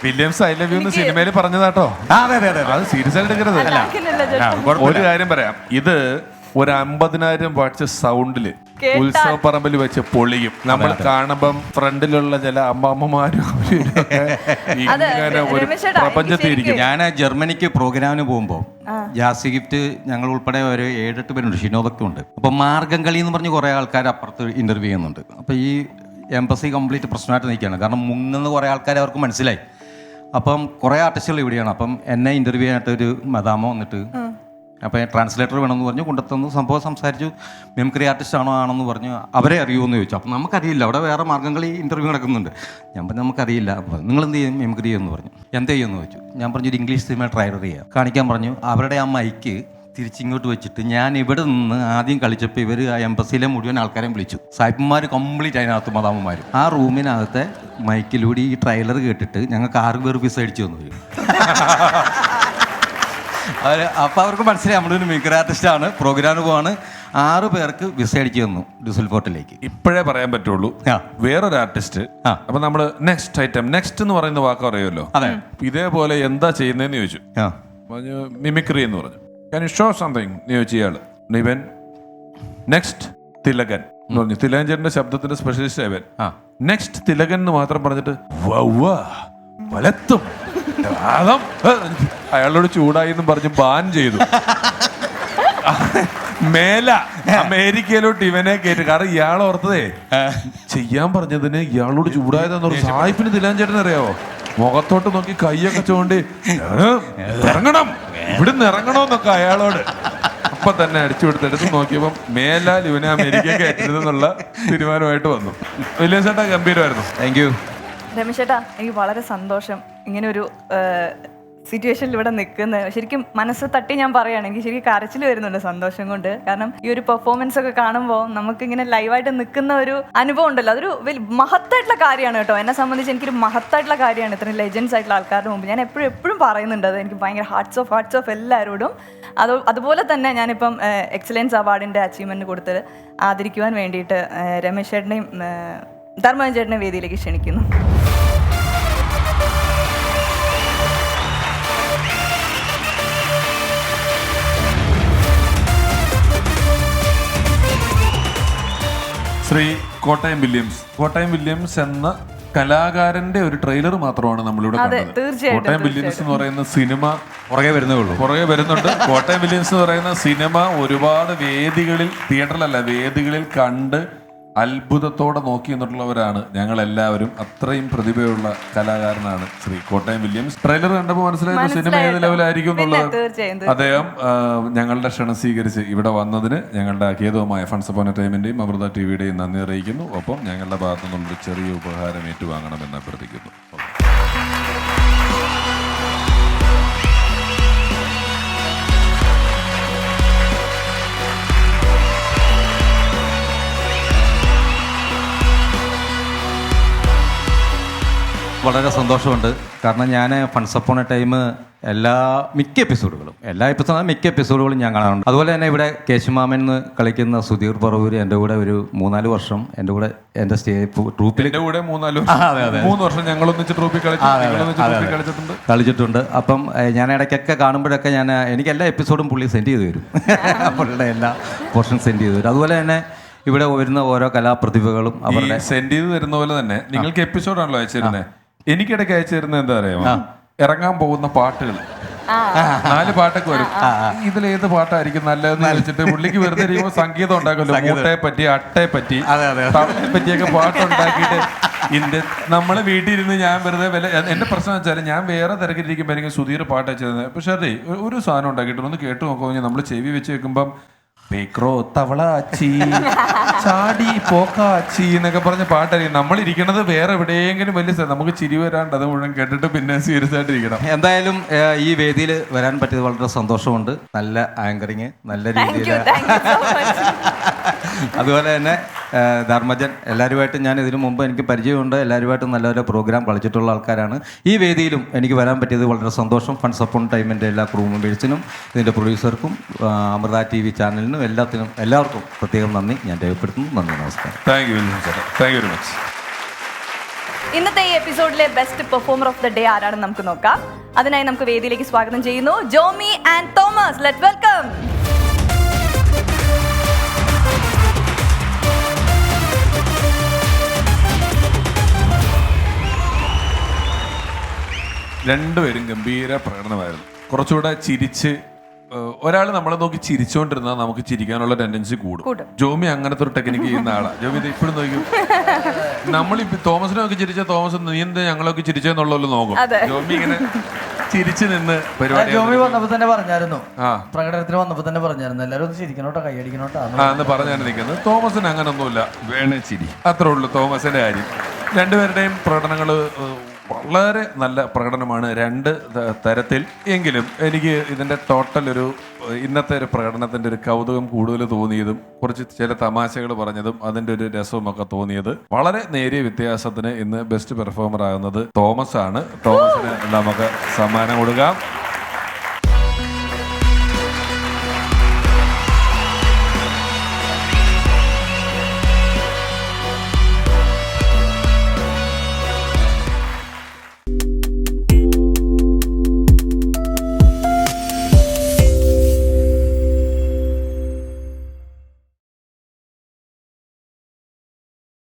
Williams I love you എന്ന് സിനിമയിൽ പറഞ്ഞതാട്ടോ. അതെ അതെ അതെ അത് serious ആയിട്ട് എടുക്കരുത്. അല്ല, അങ്ങനെയല്ല ചേട്ടാ. ഒരു കാര്യം പറയാം, ഇത് ഒരു 50,000 വാട്ട്സ് സൗണ്ടില് കേട്ടാൽ ഉത്സവപ്പറമ്പിൽ വെച്ച് പൊളിയും. നമ്മൾ കാണുമ്പം ഫ്രണ്ടിലുള്ള ചില അമ്മമാരും ഇങ്ങനെ ഒരു രമേശ് ചേട്ടാ, പ്രപഞ്ചത്തിരിക്കും. ഞാൻ ജർമ്മനിക്ക് പ്രോഗ്രാമിന് പോകുമ്പോൾ ജാസി ഗിഫ്റ്റ് ഞങ്ങൾ ഉൾപ്പെടെ ഒരു 7-8 പേരുണ്ട്, ഷിനോദൊക്കെ ഉണ്ട്. അപ്പോൾ മാർഗം കളി എന്ന് പറഞ്ഞ് കുറേ ആൾക്കാർ അപ്പുറത്ത് ഇൻ്റർവ്യൂ ചെയ്യുന്നുണ്ട്. അപ്പോൾ ഈ എംബസി കംപ്ലീറ്റ് പ്രശ്നമായിട്ട് നിൽക്കുകയാണ്. കാരണം മുങ്ങുന്ന കുറേ ആൾക്കാർ അവർക്ക് മനസ്സിലായി. അപ്പം കുറേ ആർട്ടിസ്റ്റുകൾ ഇവിടെയാണ്. അപ്പം എന്നെ ഇൻ്റർവ്യൂ ചെയ്യാനായിട്ട് ഒരു മദാമ വന്നിട്ട് അപ്പോൾ ട്രാൻസ്ലേറ്റർ വേണമെന്ന് പറഞ്ഞു, കൊണ്ടുത്തന്നു. സംഭവം സംസാരിച്ചു. മിമിക്രി ആർട്ടിസ്റ്റ് ആണെന്ന് പറഞ്ഞു. അവരെ അറിയുമെന്ന് ചോദിച്ചു. അപ്പോൾ നമുക്കറിയില്ല, അവിടെ വേറെ മാർഗ്ഗങ്ങൾ ഈ ഇൻ്റർവ്യൂ നടക്കുന്നുണ്ട്. ഞാൻ പറഞ്ഞു നമുക്കറിയില്ല. അപ്പോൾ നിങ്ങൾ എന്ത് ചെയ്യും? മിമിക്രി ചെയ്യുമെന്ന് പറഞ്ഞു. എന്ത് ചെയ്യുമെന്ന് ചോദിച്ചു. ഞാൻ പറഞ്ഞു ഒരു ഇംഗ്ലീഷ് സിനിമ ട്രailer ചെയ്യാം കാണിക്കാൻ പറഞ്ഞു. അവരുടെ ആ മൈക്ക് തിരിച്ചിങ്ങോട്ട് വെച്ചിട്ട് ഞാൻ ഇവിടെ നിന്ന് ആദ്യം കളിച്ചപ്പോൾ ഇവർ ആ എംബസിയിലെ മുഴുവൻ ആൾക്കാരെയും വിളിച്ചു. സാഹിബന്മാർ കംപ്ലീറ്റ് അതിനകത്ത് മദാമ്മമാർ. ആ റൂമിനകത്തെ മൈക്കിലൂടെ ഈ ട്രെയിലർ കേട്ടിട്ട് ഞങ്ങൾക്ക് 6 പേർ വിസ അടിച്ചു തന്നു. അപ്പോൾ അവർക്ക് മനസ്സിലായി നമ്മളൊരു മിമിക്രി ആർട്ടിസ്റ്റാണ്, പ്രോഗ്രാമിന് പോവാണ്. 6 പേർക്ക് വിസ അടിച്ചു തന്നു ഡുസൽഫോർട്ടിലേക്ക്. ഇപ്പോഴേ പറയാൻ പറ്റുള്ളൂ. വേറൊരു ആർട്ടിസ്റ്റ് അപ്പൊ നമ്മള് നെക്സ്റ്റ് ഐറ്റം, നെക്സ്റ്റ് എന്ന് പറയുന്ന വാക്ക് അറിയുമല്ലോ, ഇതേപോലെ എന്താ ചെയ്യുന്നതെന്ന് ചോദിച്ചു. പറഞ്ഞു മിമിക്രി എന്ന് പറഞ്ഞു. Can you show something? എന്ന് ചോദിച്ചു ഇയാള്. ഇവൻ നെക്സ്റ്റ് തിലകൻ എന്ന് പറഞ്ഞു. തിലകൻ ചേട്ടന്റെ ശബ്ദത്തിന്റെ സ്പെഷ്യലിസ്റ്റ് ഇവൻ. നെക്സ്റ്റ് തിലകൻ എന്ന് മാത്രം പറഞ്ഞിട്ട് വലത്തും അയാളോട് ചൂടായി എന്നും പറഞ്ഞ് ബാൻ ചെയ്തു. മേല അമേരിക്കയിലോട്ട് ഇവനെ കേട്ടു. കാരണം ഇയാൾ ഓർത്തതേ ചെയ്യാൻ പറഞ്ഞതിന് ഇയാളോട് ചൂടായതെന്ന് പറഞ്ഞു. സായിപ്പിന് തിലകൻ ചേട്ടൻ അറിയാവോ, മുഖത്തോട്ട് നോക്കി കൈയൊക്കെ ചൂണ്ടി ഇറങ്ങണം, ഇവിടുന്ന് ഇറങ്ങണമെന്നൊക്കെ അയാളോട്. അപ്പൊ തന്നെ അടിച്ചു കൊടുത്തെടുത്ത് നോക്കിയപ്പം മേലാൽ ഇവനെ അമേരിക്ക കയറ്റരുതെന്നുള്ള തീരുമാനമായിട്ട് വന്നു. വില്യം ചേട്ടാ ഗംഭീരമായിരുന്നു. താങ്ക് യു രമേശ് ചേട്ടാ. എനിക്ക് വളരെ സന്തോഷം ഇങ്ങനെ ഒരു സിറ്റുവേഷനിൽ ഇവിടെ നിൽക്കുന്നത്. ശരിക്കും മനസ്സ് തട്ടി ഞാൻ പറയുകയാണെങ്കിൽ ശരിക്കും കരച്ചിൽ വരുന്നുണ്ട് സന്തോഷം കൊണ്ട്. കാരണം ഈ ഒരു പെർഫോമൻസ് ഒക്കെ കാണുമ്പോൾ നമുക്കിങ്ങനെ ലൈവായിട്ട് നിൽക്കുന്ന ഒരു അനുഭവം ഉണ്ടല്ലോ, അതൊരു മഹത്തായിട്ടുള്ള കാര്യമാണ് കേട്ടോ. എന്നെ സംബന്ധിച്ച് എനിക്കൊരു മഹത്തായിട്ടുള്ള കാര്യമാണ് ഇത്രയും ലെജൻസ് ആയിട്ടുള്ള ആൾക്കാരുടെ മുമ്പ്. ഞാൻ എപ്പോഴും പറയുന്നുണ്ട് അത്. എനിക്ക് ഭയങ്കര ഹാർട്ട്സ് ഓഫ് എല്ലാവരോടും. അതുപോലെ തന്നെ ഞാനിപ്പം എക്സലൻസ് അവാർഡിൻ്റെ അച്ചീവ്മെൻറ്റ് കൊടുത്ത് ആദരിക്കുവാൻ വേണ്ടിയിട്ട് രമേശ് ചേട്ടനെയും ധർമ്മജൻ ചേട്ടനെയും വേദിയിലേക്ക് ക്ഷണിക്കുന്നു. ശ്രീ കോട്ടയം വില്യംസ് എന്ന കലാകാരന്റെ ഒരു ട്രെയിലർ മാത്രമാണ് നമ്മളിവിടെ കണ്ടത്. കോട്ടയം വില്യംസ് എന്ന് പറയുന്ന സിനിമ പുറകെ വരുന്നുണ്ട്. കോട്ടയം വില്യംസ് എന്ന് പറയുന്ന സിനിമ ഒരുപാട് വേദികളിൽ, തിയേറ്ററിലല്ല വേദികളിൽ കണ്ട് അത്ഭുതത്തോടെ നോക്കി എന്നിട്ടുള്ളവരാണ് ഞങ്ങൾ എല്ലാവരും. അത്രയും പ്രതിഭയുള്ള കലാകാരനാണ് ശ്രീ കോട്ടയം വില്യംസ്. ട്രെയിലർ കണ്ടപ്പോൾ മനസ്സിലായിരുന്നു സിനിമ ഏത് ലെവലായിരിക്കും എന്നുള്ളത്. അദ്ദേഹം ഞങ്ങളുടെ ക്ഷണം സ്വീകരിച്ച് ഇവിടെ വന്നതിന് ഞങ്ങളുടെ ഖേദവുമായ ഫൺസ് അപ്പോൺ എ ടൈമിന്റെയും അമൃത ടിവിയുടെയും നന്ദി അറിയിക്കുന്നു. ഒപ്പം ഞങ്ങളുടെ ഭാഗത്തു നിന്നുള്ളൊരു ചെറിയ ഉപഹാരം ഏറ്റുവാങ്ങണമെന്ന് അഭ്യർത്ഥിക്കുന്നു. വളരെ സന്തോഷമുണ്ട്. കാരണം ഞാൻ ഫൺസ് അപ്പോൺ എ ടൈം മിക്ക എപ്പിസോഡുകളും ഞാൻ കാണാറുണ്ട്. അതുപോലെ തന്നെ ഇവിടെ കേശുമാമൻ എന്ന് കളിക്കുന്ന സുധീർ പറവൂർ എൻ്റെ കൂടെ ഒരു 3-4 വർഷം എൻ്റെ കൂടെ എൻ്റെ ട്രൂപ്പിൽ കളിച്ചിട്ടുണ്ട്. അപ്പം ഞാൻ ഇടയ്ക്കൊക്കെ കാണുമ്പോഴൊക്കെ എനിക്ക് എല്ലാ എപ്പിസോഡും പുള്ളി സെൻഡ് ചെയ്ത് തരും. പുള്ളിയുടെ എല്ലാ പോർഷൻ സെൻഡ് ചെയ്ത് തരും. അതുപോലെ തന്നെ ഇവിടെ വരുന്ന ഓരോ കലാപ്രതിഭകളും അവരുടെ സെൻഡ് ചെയ്ത് തരുന്ന പോലെ തന്നെ നിങ്ങൾക്ക് എപ്പിസോഡാണല്ലോ അയച്ചിരുന്നത്. എനിക്കിടയ്ക്ക് അയച്ചു തരുന്നത് എന്താ അറിയാമോ, ഇറങ്ങാൻ പോകുന്ന പാട്ടുകൾ 4 പാട്ടൊക്കെ വരും. ഇതിലേത് പാട്ടായിരിക്കും നല്ലതെന്ന് ചോദിച്ചിട്ട് പുള്ളിക്ക് വെറുതെ ഇരിക്കുമ്പോൾ സംഗീതം ഉണ്ടാക്കുമല്ലോ, മൂട്ടയെ പറ്റി അട്ടയെ പറ്റി തവളയെ പറ്റിയൊക്കെ പാട്ടുണ്ടാക്കിയിട്ട് നമ്മളെ വീട്ടിലിരുന്ന് ഞാൻ വെറുതെ എന്റെ പ്രശ്നം വെച്ചാൽ ഞാൻ വേറെ തിരക്കിലിരിക്കുമ്പോൾ എനിക്ക് സുധീർ പാട്ട് അയച്ചിരുന്നത്. പക്ഷേ അതെ ഒരു സാധനം ഉണ്ടാക്കിയിട്ട് ഒന്ന് കേട്ട് നോക്കുമ്പോൾ നമ്മൾ ചെവി വെച്ച് വെക്കുമ്പം തവളാച്ചി ചാടി പോക്കാച്ചി എന്നൊക്കെ പറഞ്ഞ പാട്ടായിരിക്കും. നമ്മളിരിക്കണത് വേറെ എവിടെയെങ്കിലും വലിയ സ്ഥലം, നമുക്ക് ചിരി വരാണ്ട് അത് മുഴുവൻ കേട്ടിട്ട് പിന്നെ സീരിയസ് ആയിട്ട് ഇരിക്കണം. എന്തായാലും ഈ വേദിയിൽ വരാൻ പറ്റിയത് വളരെ സന്തോഷമുണ്ട്. നല്ല ആങ്കറിങ്, നല്ല രീതിയിൽ. അതുപോലെ തന്നെ ധർമ്മജൻ, എല്ലാവരുമായിട്ടും ഞാൻ ഇതിനു മുമ്പ് എനിക്ക് പരിചയമുണ്ട്. എല്ലാവരുമായിട്ടും നല്ല പ്രോഗ്രാം കളിച്ചിട്ടുള്ള ആൾക്കാരാണ്. ഈ വേദിയിലും എനിക്ക് വരാൻ പറ്റിയത് വളരെ സന്തോഷം. ഫൺസ് അപ്പോൺ ടൈമിൻ്റെ എല്ലാ ക്രൂ മെമ്പേഴ്സിനും ഇതിൻ്റെ പ്രൊഡ്യൂസർക്കും അമൃത TV ചാനലിനും എല്ലാവർക്കും പ്രത്യേകം നന്ദി ഞാൻ രേഖപ്പെടുത്തുന്നു. നന്ദി, നമസ്കാരം. Thank you very much. ഇന്നത്തെ ഈ എപ്പിസോഡിലെ best performer of the day ആരാണെന്ന് നമുക്ക് നോക്കാം. അതിനായി നമുക്ക് വേദിയിലേക്ക് സ്വാഗതം ചെയ്യുന്നു Jomi and Thomas. Let's welcome. രണ്ടുപേരും ഗംഭീര പ്രകടനമായിരുന്നു. കുറച്ചുകൂടെ ചിരിച്ച്, ഒരാൾ നമ്മളെ നോക്കി ചിരിച്ചുകൊണ്ടിരുന്നാൽ നമുക്ക് ചിരിക്കാനുള്ള ടെൻഡൻസി കൂടും. ജോമി അങ്ങനത്തെ ഒരു ടെക്നിക്ക് ചെയ്യുന്ന ആളാണ്. ജോമി ഇത് ഇപ്പോഴും നോക്കും. നമ്മളിപ്പോ തോമസിനെ നോക്കി ചിരിച്ച തോമസ് നീ എന്താ ഞങ്ങളൊക്കെ ചിരിച്ചെന്നുള്ളല്ലോ നോക്കും. ജോമി ഇങ്ങനെ ചിരിച്ചു നിന്ന് പരിപാടി ജോമി വന്നപ്പോ തന്നെ പറഞ്ഞായിരുന്നു, ആ പ്രകടനത്തിന് വന്നപ്പോ തന്നെ പറഞ്ഞായിരുന്നു, എല്ലാരും ഒന്ന് ചിരിക്കണോട്ടോ, കൈയടിക്കണോട്ടോ. എന്ന് പറഞ്ഞാണ് നിൽക്കുന്നത്. തോമസിന് അങ്ങനൊന്നുമില്ല, വേണേ ചിരി, അത്രേ ഉള്ളൂ തോമസിന്റെ കാര്യം. രണ്ടുപേരുടെയും പ്രകടനങ്ങൾ വളരെ നല്ല പ്രകടനമാണ്, രണ്ട് തരത്തിൽ. എങ്കിലും എനിക്ക് ഇതിന്റെ ടോട്ടൽ ഒരു ഇന്നത്തെ ഒരു പ്രകടനത്തിന്റെ ഒരു കൗതുകം കൂടുതൽ തോന്നിയതും കുറച്ച് ചില തമാശകൾ പറഞ്ഞതും അതിന്റെ ഒരു രസവും ഒക്കെ തോന്നിയത്, വളരെ നേരിയ വ്യത്യാസത്തിന് ഇന്ന് ബെസ്റ്റ് പെർഫോമർ ആകുന്നത് തോമസ് ആണ്. തോമസിന് നമുക്ക് സമ്മാനം കൊടുക്കാം.